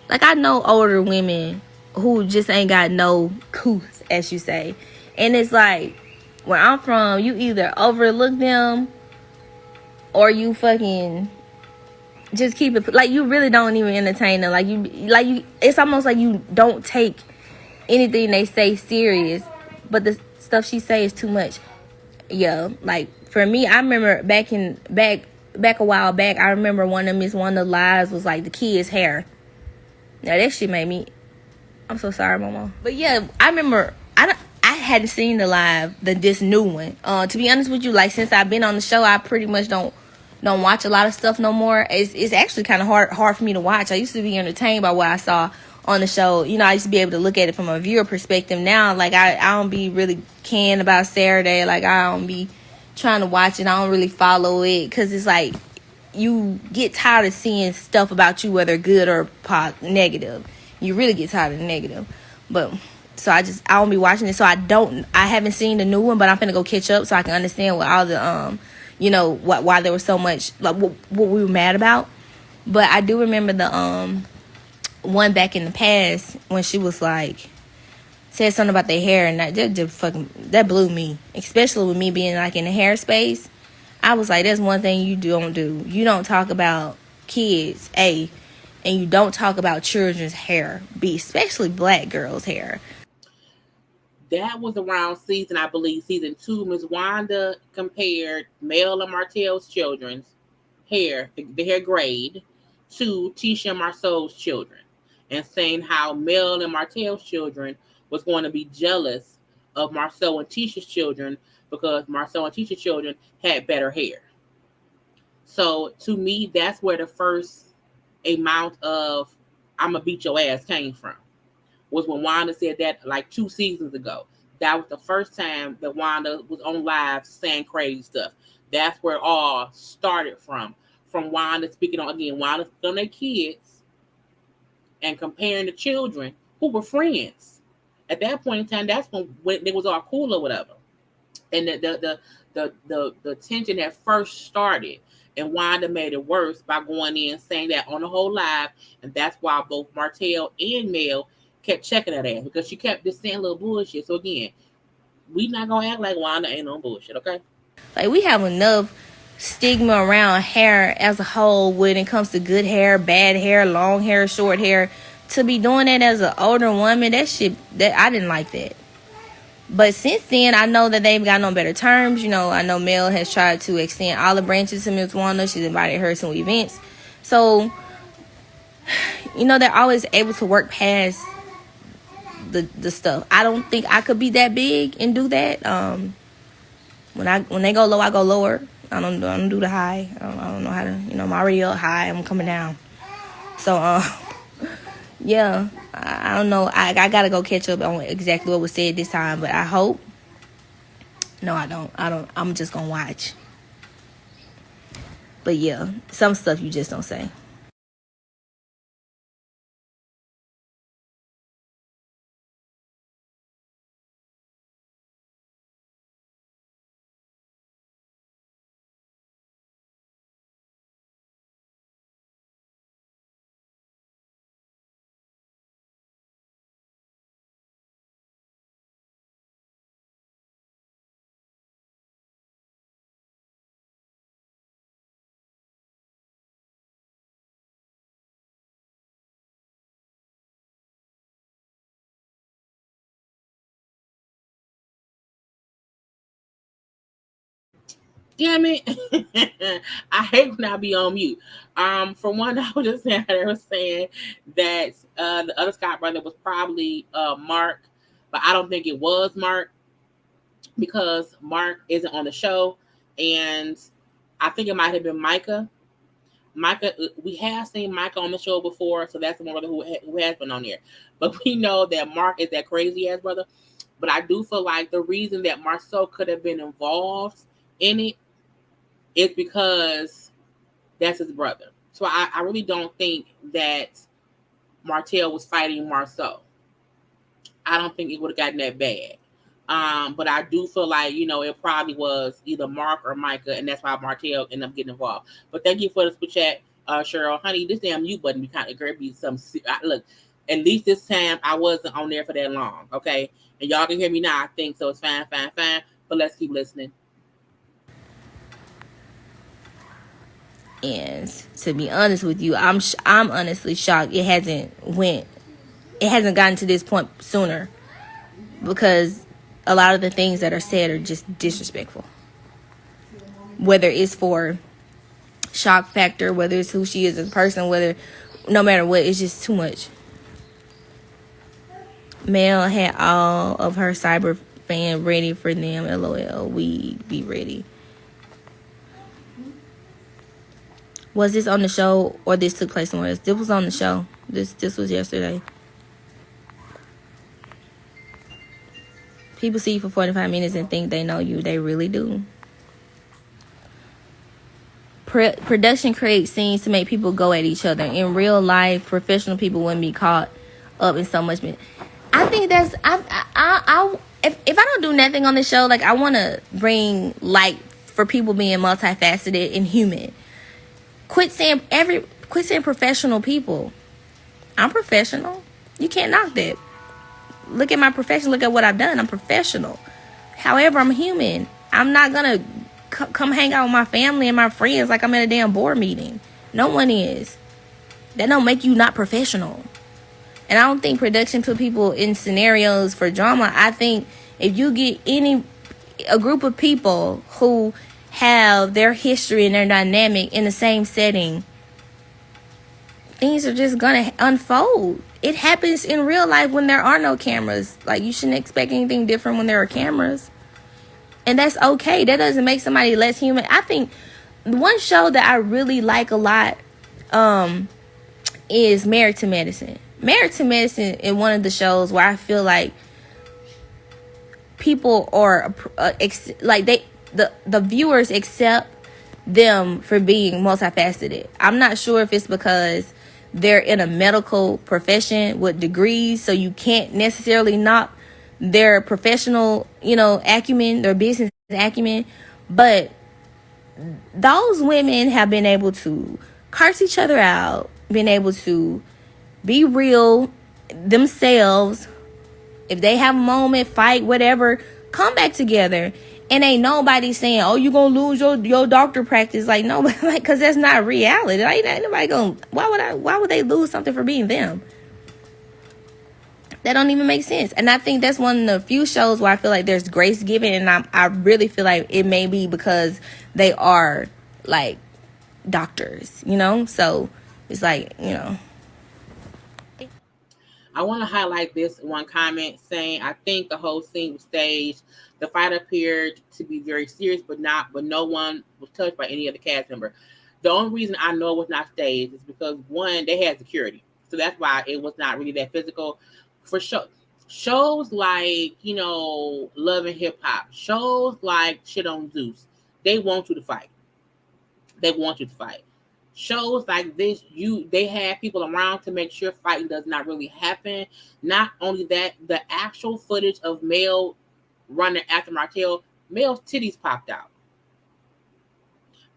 Like, I know older women who just ain't got no couth, as you say. And it's like, where I'm from, you either overlook them or you fucking just keep it. Like, you really don't even entertain them. Like you, it's almost like you don't take anything they say serious. But the stuff she say is too much. Yeah, like, for me, I remember back a while back, I remember one of Miss Wanda lives was like the kid's hair. Now that shit made me. I'm so sorry, Mama. But yeah, I remember. I hadn't seen the live, this new one. To be honest with you, like, since I've been on the show, I pretty much don't don't watch a lot of stuff no more, it's actually kind of hard for me to watch. I used to be entertained by what I saw on the show. You know, I used to be able to look at it from a viewer perspective. Now, like, I don't be really caring about Saturday. Like, I don't be trying to watch it. I don't really follow it, because it's like you get tired of seeing stuff about you, whether good or negative. You really get tired of the negative. But so I don't be watching it. So I haven't seen the new one, but I'm finna go catch up so I can understand what all the you know, why there was so much, like, what we were mad about. But I do remember the one back in the past when she was like, said something about their hair, and that blew me, especially with me being like in the hair space. I was like, that's one thing you don't do. You don't talk about kids, and you don't talk about children's hair, especially black girls' hair. That was around season, I believe, season 2. Miss Wanda compared Mel and Martell's children's hair, the hair grade, to Tisha and Marceau's children, and saying how Mel and Martell's children was going to be jealous of Marceau and Tisha's children because Marceau and Tisha's children had better hair. So to me, that's where the first amount of "I'ma beat your ass" came from. Was when Wanda said that like 2 seasons ago. That was the first time that Wanda was on live saying crazy stuff. That's where it all started from. From Wanda speaking on, again, Wanda speaking on their kids and comparing the children who were friends. At that point in time, that's when it was all cool or whatever. And the tension had first started. And Wanda made it worse by going in saying that on the whole live. And that's why both Martell and Mel kept checking that ass, because she kept just saying little bullshit. So again, we not gonna act like Wanda ain't no bullshit, okay? Like, we have enough stigma around hair as a whole when it comes to good hair, bad hair, long hair, short hair. To be doing that as an older woman, that I didn't like that. But since then, I know that they've gotten on better terms. You know, I know Mel has tried to extend olive branches to Miss Wanda. She's invited her to some events. So, you know, they're always able to work past the stuff. I don't think I could be that big and do that. When they go low, I go lower. I don't do the high. I don't know how to, you know, I'm already up high. I'm coming down. So, yeah, I don't know. I gotta go catch up on exactly what was said this time, but I hope. No, I don't. I'm just gonna watch. But yeah, some stuff you just don't say. Damn it. I hate when I be on mute. For one, I was just saying, they were saying that the other Scott brother was probably Mark, but I don't think it was Mark, because Mark isn't on the show, and I think it might have been Micah. Micah, we have seen Micah on the show before, so that's the one brother who has been on there. But we know that Mark is that crazy ass brother. But I do feel like the reason that Marceau could have been involved in it is because that's his brother. So I really don't think that Martell was fighting Marceau. I don't think it would have gotten that bad. But I do feel like, you know, it probably was either Mark or Micah, and that's why Martell ended up getting involved. But thank you for the super chat, Cheryl. Honey, this damn mute button be kind of great. Be some look. At least this time I wasn't on there for that long, okay? And y'all can hear me now, I think, so it's fine. But let's keep listening. And to be honest with you, I'm honestly shocked it hasn't gotten to this point sooner, because a lot of the things that are said are just disrespectful. Whether it's for shock factor, whether it's who she is as a person, no matter what, it's just too much. Mel had all of her cyber fan ready for them. LOL, we be ready. Was this on the show or this took place somewhere else? This was on the show. This was yesterday. People see you for 45 minutes and think they know you. They really do. Production creates scenes to make people go at each other. In real life, professional people wouldn't be caught up in so much. I think that's if I don't do nothing on the show, like I want to bring light for people being multifaceted and human. Quit saying professional people. I'm professional. You can't knock that. Look at my profession. Look at what I've done. I'm professional. However, I'm human. I'm not gonna come hang out with my family and my friends like I'm at a damn board meeting. No one is. That don't make you not professional. And I don't think production put people in scenarios for drama. I think if you get a group of people who have their history and their dynamic in the same setting, things are just gonna unfold. It happens in real life when there are no cameras. Like, you shouldn't expect anything different when there are cameras. And that's okay. That doesn't make somebody less human. I think one show that I really like a lot is Married to Medicine. Married to Medicine is one of the shows where I feel like people are the viewers accept them for being multifaceted. I'm not sure if it's because they're in a medical profession with degrees, so you can't necessarily knock their professional, acumen, their business acumen, but those women have been able to curse each other out, been able to be real themselves. If they have a moment, fight, whatever, come back together. And ain't nobody saying, "Oh, you gonna lose your doctor practice." Like, nobody, like, cause that's not reality. Like, ain't nobody gonna. Why would they lose something for being them? That don't even make sense. And I think that's one of the few shows where I feel like there's grace given, and I really feel like it may be because they are like doctors, So it's like, I want to highlight this one comment saying, I think the whole scene was staged. The fight appeared to be very serious, but no one was touched by any of the cast member. The only reason I know it was not staged is because, one, they had security. So that's why it was not really that physical. For shows like, Love and Hip Hop, shows like Shit on Zeus, they want you to fight. Shows like this, they have people around to make sure fighting does not really happen. Not only that, the actual footage of Mel running after Martell, Mel's titties popped out.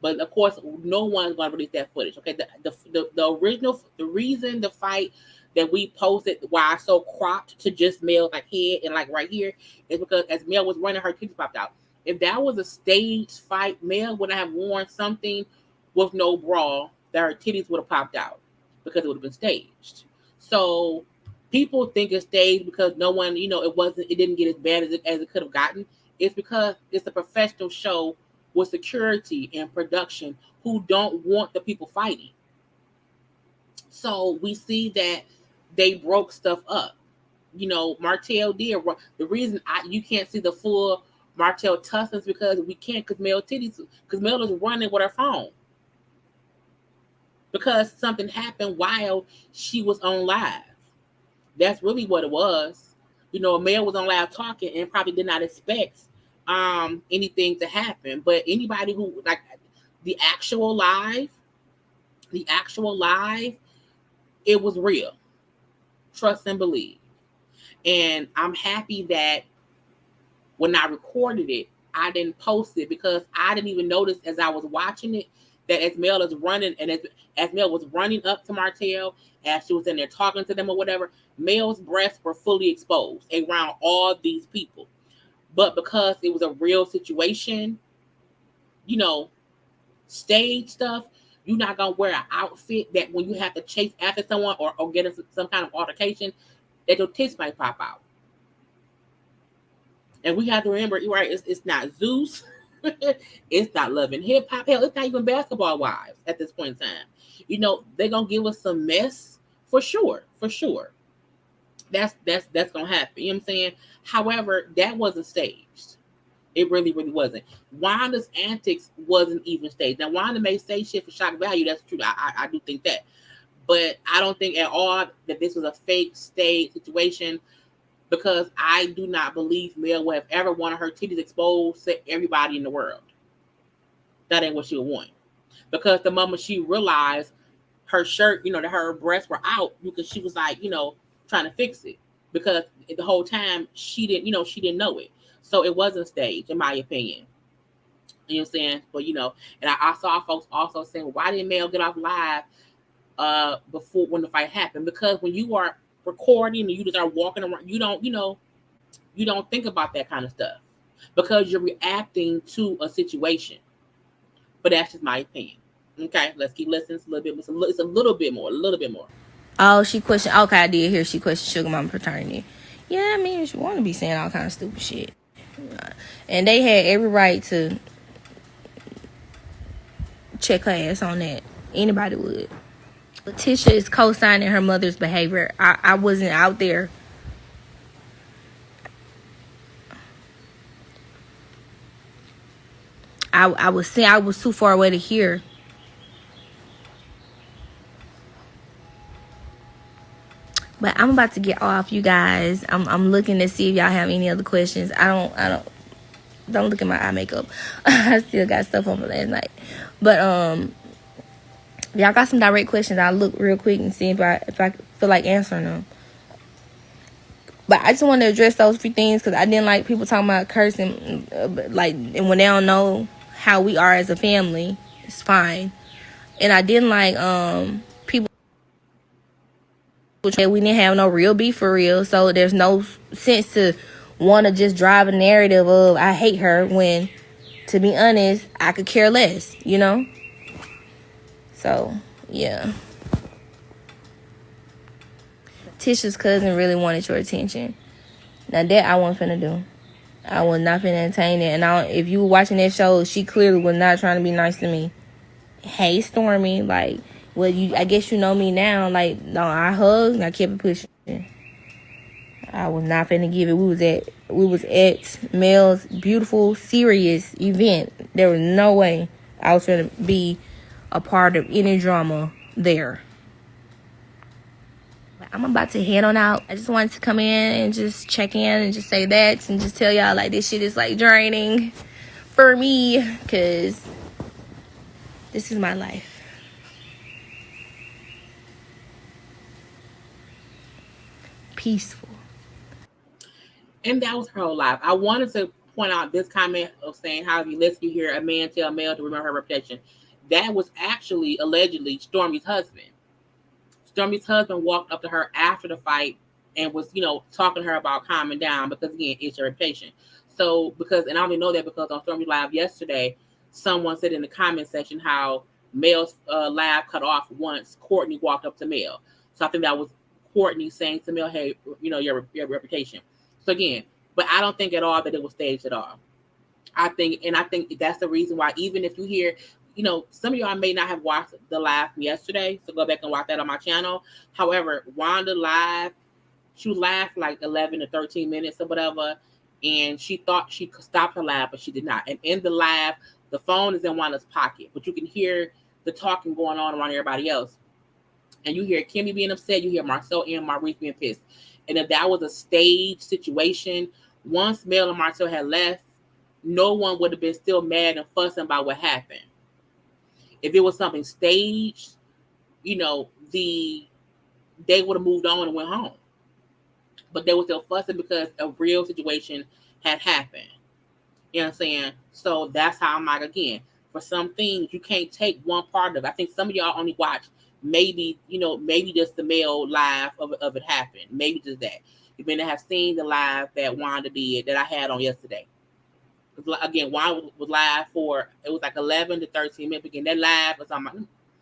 But of course, no one's going to release that footage. Okay, the reason the fight that we posted, why I so cropped to just Mel's like head and like right here, is because as Mel was running, her titties popped out. If that was a staged fight, Mel would have worn something with no bra that her titties would have popped out because it would have been staged. So people think it's staged because no one, it didn't get as bad as it could have gotten. It's because it's a professional show with security and production who don't want the people fighting. So we see that they broke stuff up. Martell did. The reason you can't see the full Martell tussles because we can't, because Mel is running with her phone. Because something happened while she was on live. That's really what it was. Mel was on live talking and probably did not expect anything to happen. But anybody who, like, the actual live, it was real. Trust and believe. And I'm happy that when I recorded it, I didn't post it because I didn't even notice as I was watching it that as Mel is running, and as Mel was running up to Martell, as she was in there talking to them or whatever, Mel's breasts were fully exposed around all these people. But because it was a real situation, stage stuff, you're not going to wear an outfit that when you have to chase after someone or get into some kind of altercation, that your tits might pop out. And we have to remember, right, it's not Zeus. It's not Love and Hip Hop. Hell, it's not even Basketball Wives at this point in time. They're going to give us some mess for sure. That's going to happen. You know what I'm saying? However, that wasn't staged. It really, really wasn't. Wanda's antics wasn't even staged. Now, Wanda may say shit for shock value. That's true. I do think that. But I don't think at all that this was a fake stage situation, because I do not believe Mel would have ever wanted her titties exposed to everybody in the world. That ain't what she would want. Because the moment she realized her shirt, that her breasts were out, because she was like, trying to fix it. Because the whole time she didn't know it. So it wasn't staged, in my opinion. You know what I'm saying? But and I saw folks also saying, why didn't Mel get off live before when the fight happened? Because when you are recording and you just are walking around, you don't think about that kind of stuff, because you're reacting to a situation. But that's just my opinion. Okay, let's keep listening. It's a little bit. It's a little bit more. Oh, she questioned. Okay, I did hear she questioned Sugar Mama paternity. Yeah, I mean, she want to be saying all kind of stupid shit, and they had every right to check her ass on that. Anybody would. Letitia is co-signing her mother's behavior. I wasn't out there. I was saying I was too far away to hear. But I'm about to get off, you guys. I'm looking to see if y'all have any other questions. I don't look at my eye makeup. I still got stuff on from last night. But if y'all got some direct questions, I'll look real quick and see if I feel like answering them. But I just want to address those few things, because I didn't like people talking about cursing, and when they don't know how we are as a family, it's fine. And I didn't like people that we didn't have no real beef for real, so there's no sense to want to just drive a narrative of I hate her, when, to be honest, I could care less, So, yeah. Tisha's cousin really wanted your attention. Now that I wasn't finna do. I was not finna entertain it. And if you were watching that show, she clearly was not trying to be nice to me. Hey, Stormi, I guess you know me now. No, I hugged and I kept it pushing. I was not finna give it. We was at Mel's beautiful, serious event. There was no way I was finna be a part of any drama there. I'm about to head on out. I just wanted to come in and just check in and just say that, and just tell y'all this shit is draining for me, because this is my life. Peaceful. And that was her whole life. I wanted to point out this comment of saying, how if you listen, you hear a man tell Mel to remember her reputation. That was actually allegedly Stormi's husband. Stormi's husband walked up to her after the fight and was, talking to her about calming down, because again, it's your reputation. So and I only know that because on Stormi Live yesterday, someone said in the comment section how Mel's live cut off once Courtney walked up to Mel. So I think that was Courtney saying to Mel, hey, your reputation. So again, but I don't think at all that it was staged at all. I think that's the reason why, even if you hear, some of y'all may not have watched the live from yesterday, so go back and watch that on my channel. However, Wanda live, she laughed 11 to 13 minutes or whatever, and she thought she could stop her live, but she did not. And in the live, the phone is in Wanda's pocket, but you can hear the talking going on around everybody else. And you hear Kimmy being upset, you hear Marcel and Maurice being pissed. And if that was a stage situation, once Mel and Marcel had left, no one would have been still mad and fussing about what happened. If it was something staged, they would have moved on and went home. But they were still fussing because a real situation had happened. You know what I'm saying? So that's how I'm again, for some things, you can't take one part of it. I think some of y'all only watch maybe just the Mel live of it happened. Maybe just that. You may not have seen the live that Wanda did that I had on yesterday. Again, Wanda was live for, it was 11 to 13 minutes. Again, that live was on my,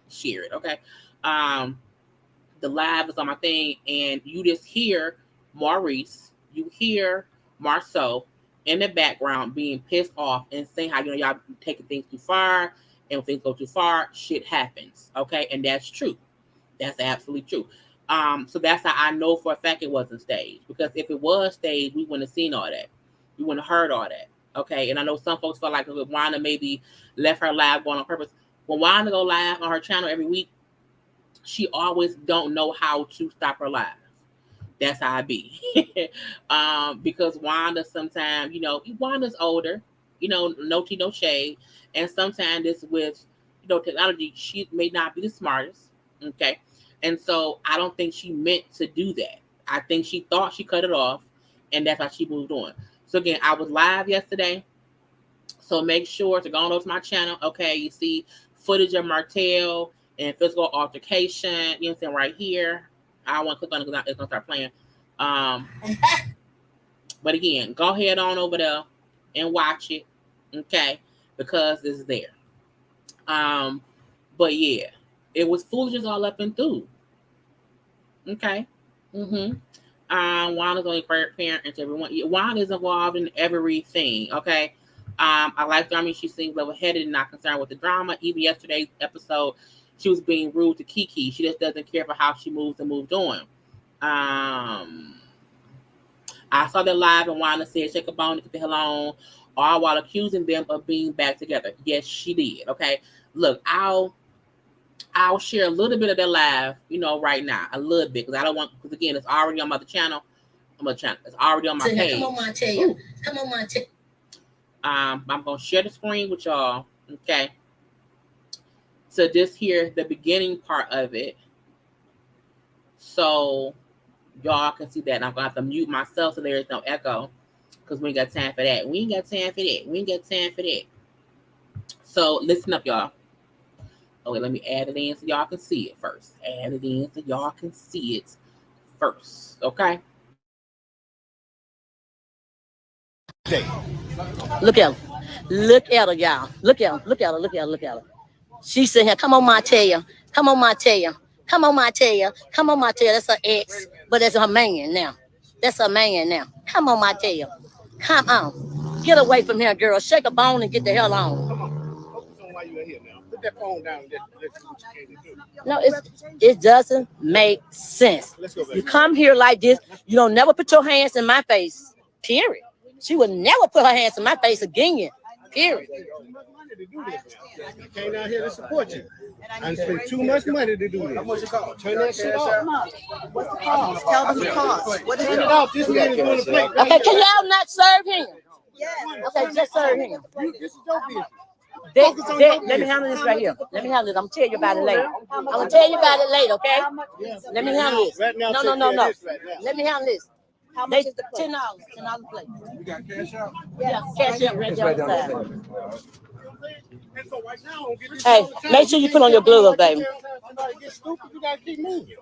share it, okay? The live is on my thing, and you just hear Maurice, you hear Marceau in the background being pissed off and saying how, y'all taking things too far, and when things go too far, shit happens, okay? And that's true. That's absolutely true. So that's how I know for a fact it wasn't staged, because if it was staged, we wouldn't have seen all that. We wouldn't have heard all that. Okay, and I know some folks felt like Wanda maybe left her live going on purpose. When Wanda go live on her channel every week, she always don't know how to stop her live. That's how I be. Because Wanda sometimes, Wanda's older, no tea, no shade. And sometimes it's with, technology, she may not be the smartest. Okay. And so I don't think she meant to do that. I think she thought she cut it off, and that's how she moved on. So again, I was live yesterday. So make sure to go on over to my channel. Okay, you see footage of Martell and physical altercation. You know what I'm saying, right here. I don't want to click on it because it's gonna start playing. But again, go ahead on over there and watch it. Okay, because it's there. But yeah, it was foolishness all up and through. Okay. Wanda's only parent to everyone. Wanda is involved in everything. Okay. I like Stormi. She seems level-headed and not concerned with the drama. Even yesterday's episode, she was being rude to Kiki. She just doesn't care for how she moves and moved on. I saw that live and Wanda said, shake a bone and get the hell on, all while accusing them of being back together. Yes, she did. Okay. Look, I'll share a little bit of that live, right now. A little bit. Because again, it's already on my other channel. It's already on my page. Come on, Montel. Come on, Montel. I'm going to share the screen with y'all, okay? So just hear the beginning part of it so y'all can see that. And I'm going to have to mute myself so there is no echo because we ain't got time for that. We ain't got time for that. So listen up, y'all. Okay, let me add it in so y'all can see it first. Okay? Look at her. Look at her, y'all. Look at her. She's sitting here. Come on, Montel. Come on, Montel. That's her ex, but that's her man now. Come on, Montel. Come on. Get away from here, girl. Shake a bone and get the hell on. Come on. Focus on why you're here now. Put that phone down and let's see what you came to do. No, it doesn't make sense. Let's go back. You come here like this. You don't never put your hands in my face. Period. She would never put her hands in my face again. Period. I came down here to support you. I spent too much money to do this. How much it cost? Turn that shit off. What's the cost? Tell them the cost. What is Turn it? it off. This man is going to play. Okay, can y'all not serve him? Okay, just serve him. This is your business. Let me handle this right here. I'm gonna tell you about it later. Okay? Let me handle this. Right now, No. right now. Let me handle this. How much is the plate? $10 plate. You got CashApp? Yeah, CashApp right there on the side. And so right now, I'm getting Hey, make sure you put on your gloves, baby. Somebody get stupid, you gotta keep moving.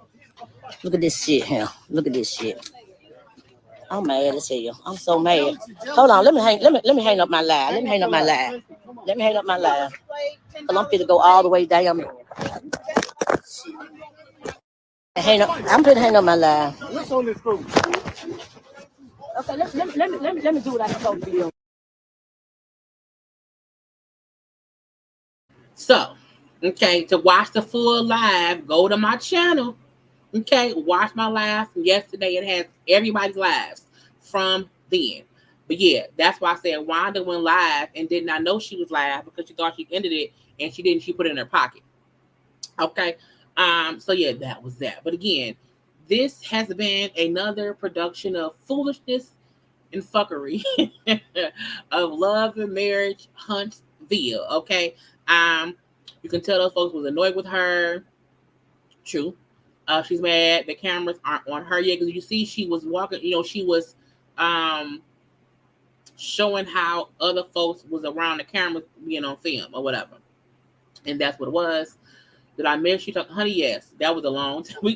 Look at this shit here. I'm mad as hell. I'm so mad. Hold on, let me hang up my live. Cause I'm finna go all the way down. I'm finna hang up my live. What's on this food? Okay, let me do what I'm supposed to be doing. So, okay, to watch the full live, go to my channel. Okay, watch my live from yesterday. It has everybody's lives from then. But yeah, that's why I said Wanda went live and did not know she was live because she thought she ended it and she didn't. She put it in her pocket. Okay. So yeah, that was that. But again, this has been another production of foolishness and fuckery of Love and Marriage Huntsville. Okay. You can tell those folks was annoyed with her. True. She's mad the cameras aren't on her yet because you see she was walking, she was showing how other folks was around the camera being on film or whatever. And that's what it was. Did I mention she talked, honey? Yes, that was a long time. We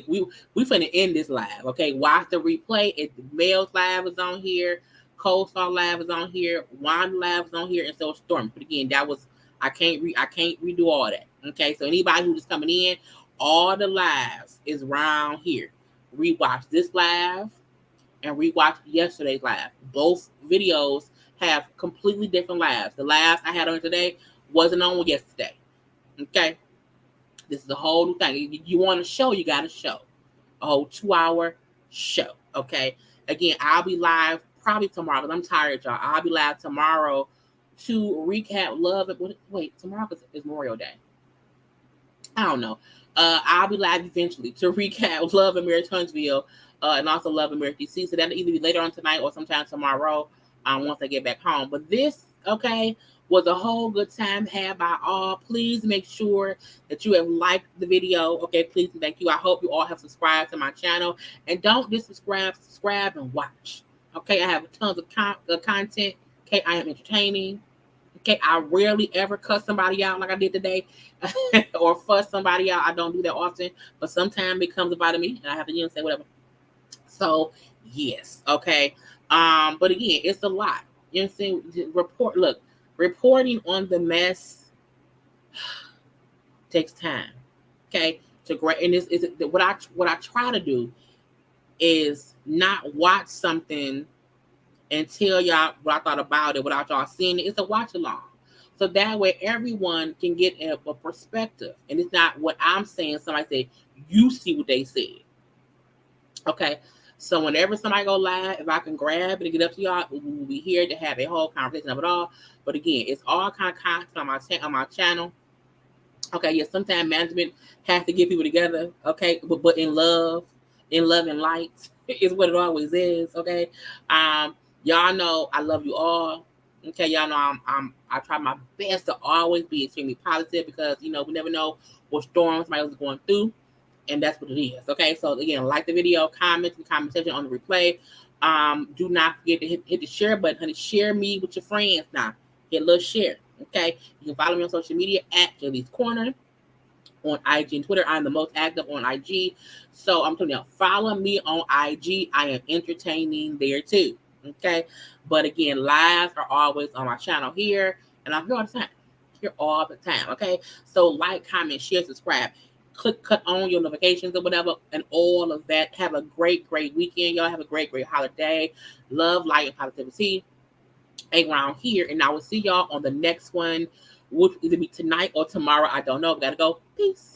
finna end this live. Okay, watch the replay. Mel's live is on here, Coleslaw live is on here, Wanda live is on here, and so is Stormi. But again, that was I can't redo all that. Okay, so anybody who's just coming in, all the lives is around here. Rewatch this live and rewatch yesterday's live. Both videos have completely different lives. The lives I had on today wasn't on yesterday. Okay, this is a whole new thing. You want to show, you got to show. A whole 2-hour show. Okay, again, I'll be live probably tomorrow because I'm tired, y'all. I'll be live tomorrow to recap Love. Wait, tomorrow is Memorial Day. I don't know. I'll be live eventually to recap Love and Marriage Huntsville and also Love and Marriage DC. So that'll either be later on tonight or sometime tomorrow once I get back home. But this, okay, was a whole good time had by all. Please make sure that you have liked the video. Okay, please and thank you. I hope you all have subscribed to my channel. And don't just subscribe and watch. Okay, I have tons of content. Okay, I am entertaining. Okay, I rarely ever cuss somebody out like I did today or fuss somebody out. I don't do that often, but sometimes it comes about me and I have to say whatever. So, yes, okay. But again, it's a lot. You know what I'm saying? Reporting on the mess takes time. Okay? And this is what I try to do is not watch something and tell y'all what I thought about it without y'all seeing it. It's a watch along. So that way everyone can get a perspective. And it's not what I'm saying. Somebody say, you see what they said. Okay. So whenever somebody go live, if I can grab it and get up to y'all, we will be here to have a whole conversation of it all. But again, it's all kind of content on my channel. Okay, yeah, sometimes management has to get people together, okay, but in love and light is what it always is, okay. Y'all know I love you all. Okay, y'all know I try my best to always be extremely positive because we never know what storm somebody was going through, and that's what it is. Okay, so again, like the video, comment in the comment section on the replay. Do not forget to hit the share button, honey. Share me with your friends now. Get a little share. Okay, you can follow me on social media at JayLeesCorner on IG and Twitter. I'm the most active on IG, so I'm telling you, follow me on IG. I am entertaining there too. Okay, but again, lives are always on my channel here, and I'm here all the time. Here all the time. Okay, so like, comment, share, subscribe, cut on your notifications or whatever, and all of that. Have a great weekend, y'all. Have a great holiday. Love, light, and positivity around here, and I will see y'all on the next one, which will either be tonight or tomorrow. I don't know. Gotta go. Peace.